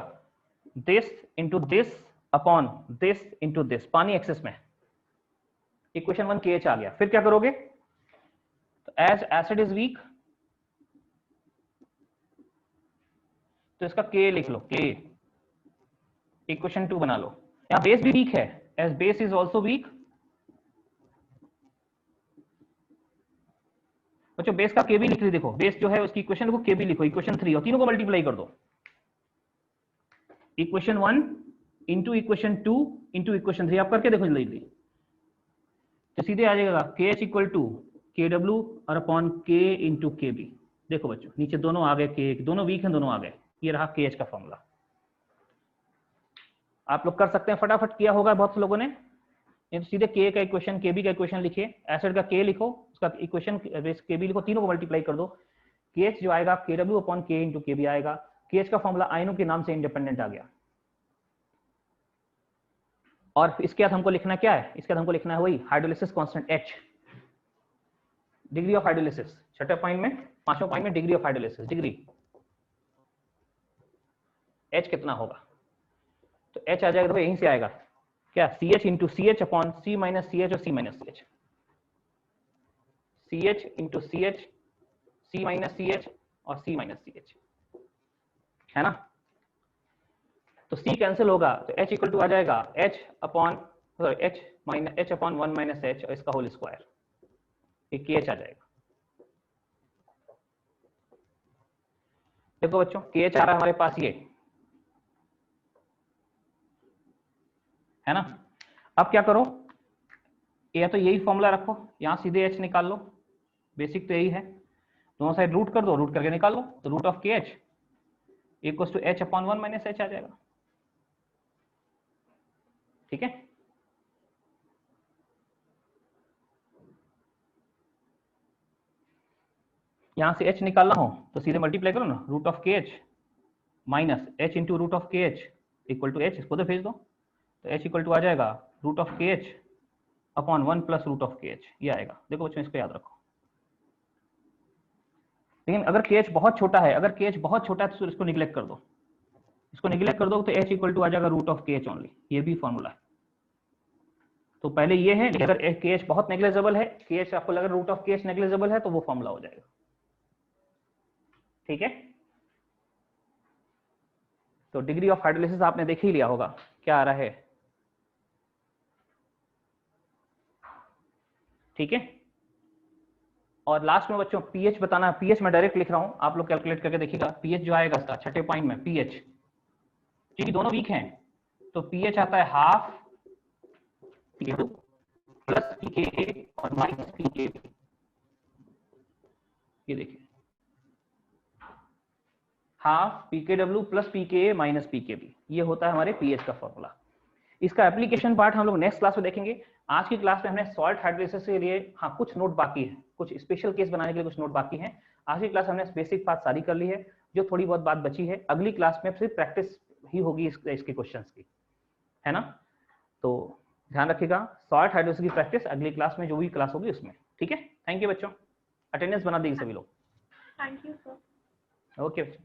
this into this upon this into this, पानी एक्सेस में, इक्वेशन 1 KH आ गया। फिर क्या करोगे, तो एज एसिड इज वीक तो इसका K लिख लो, K, इक्वेशन 2 बना लो। यहां बेस भी वीक है, as base is also weak. बच्चों बेस का K भी लिख ली, देखो बेस जो है उसकी इक्वेशन को K भी लिखो, इक्वेशन 3, और तीनों को मल्टीप्लाई कर दो, equation 1 into equation 2 into equation 3, आप करके देखो जल्दी, तो सीधे आ जाएगा KH इक्वल टू KW और अपॉन K इंटू KB। देखो बच्चों नीचे दोनों आ गए, K दोनों वीक हैं, दोनों आ गए, ये रहा KH का फॉर्मूला। आप लोग कर सकते हैं, फटाफट किया होगा बहुत से लोगों ने। तो सीधे K का इक्वेशन, KB का इक्वेशन लिखिए, एसिड का K लिखो, उसका इक्वेशन KB लिखो, तीनों को मल्टीप्लाई कर दो, KH जो आएगा KW upon K into KB आएगा। KH का फॉर्मूला आयनों के नाम से इंडिपेंडेंट आ गया। और इसके बाद हमको लिखना क्या है, इसके बाद हमको लिखना है वही hydrolysis constant H, degree of hydrolysis. छठे पॉइंट में, पांचवें पॉइंट में degree of hydrolysis, degree H कितना होगा, तो H आ जाएगा, तो यहीं से आएगा क्या, CH into CH upon C minus CH और C minus CH, CH into CH, C minus CH और C माइनस CH, है ना। तो तो C कैंसिल होगा तो H इक्वल टू आ जाएगा H upon H upon 1 minus H और इसका होल स्क्वायर, ये KH आ जाएगा। देखो बच्चों KH आ रहा है हमारे पास, ये है ना। अब क्या करो, या तो यही फॉर्मूला रखो, यहां सीधे H निकाल लो, बेसिक तो यही है, दोनों साइड रूट कर दो, रूट करके निकाल लो, तो root of KH equals to H upon 1 minus H आ जाएगा। ठीक है, यहां से H निकालना हो तो सीधे मल्टीप्लाई करो ना, root of KH minus H into root of KH equal to H, इसको तो भेज दो, तो H इक्वल टू आ जाएगा root of KH upon 1 plus root of KH, ये आएगा। देखो बच्चों इसको याद रखो। लेकिन अगर KH बहुत छोटा है, अगर KH बहुत छोटा है तो इसको निगलेक्ट कर दो, इसको निगलेक्ट कर दो तो H इक्वल टू आ जाएगा रूट ऑफ KH ओनली, ये भी फॉर्मूला है। तो पहले ये है, अगर KH बहुत नेग्लिजिबल है, KH आपको लगा रूट ऑफ KH नेग्लिजिबल है, तो वो फॉर्मूला हो जाएगा। ठीक है, तो डिग्री ऑफ हाइड्रोलिसिस आपने देख ही लिया होगा क्या आ रहा है। ठीक है, और लास्ट में बच्चों पीएच बताना, पीएच मैं डायरेक्ट लिख रहा हूं, आप लोग कैलकुलेट करके देखिएगा। पीएच जो आएगा इसका छठे पॉइंट में, पीएच क्योंकि दोनों वीक हैं तो पीएच आता है हाफ pK2 प्लस pKa और माइनस pKb। ये देखिए half pKw plus pKa minus pKb, ये होता है हमारे पीएच का फॉर्मूला। इसका एप्लीकेशन पार्ट हम लोग नेक्स्ट क्लास में देखेंगे। आज की क्लास में हमने सॉल्ट हाइड्रोलिसिस के लिए हाँ कुछ नोट बाकी है, कुछ स्पेशल केस बनाने के लिए कुछ नोट बाकी हैं। आज की क्लास हमने बेसिक बात सारी कर ली है, जो थोड़ी बहुत बात बची है अगली क्लास में सिर्फ प्रैक्टिस ही होगी इसके क्वेश्चंस की, है ना। तो ध्यान रखिएगा, सॉल्ट हाइड्रोलिसिस की प्रैक्टिस अगली क्लास में जो भी क्लास होगी उसमें। ठीक है, थैंक यू बच्चों, अटेंडेंस बना दीजिए सभी लोग। Thank you sir. ओके बच्चों।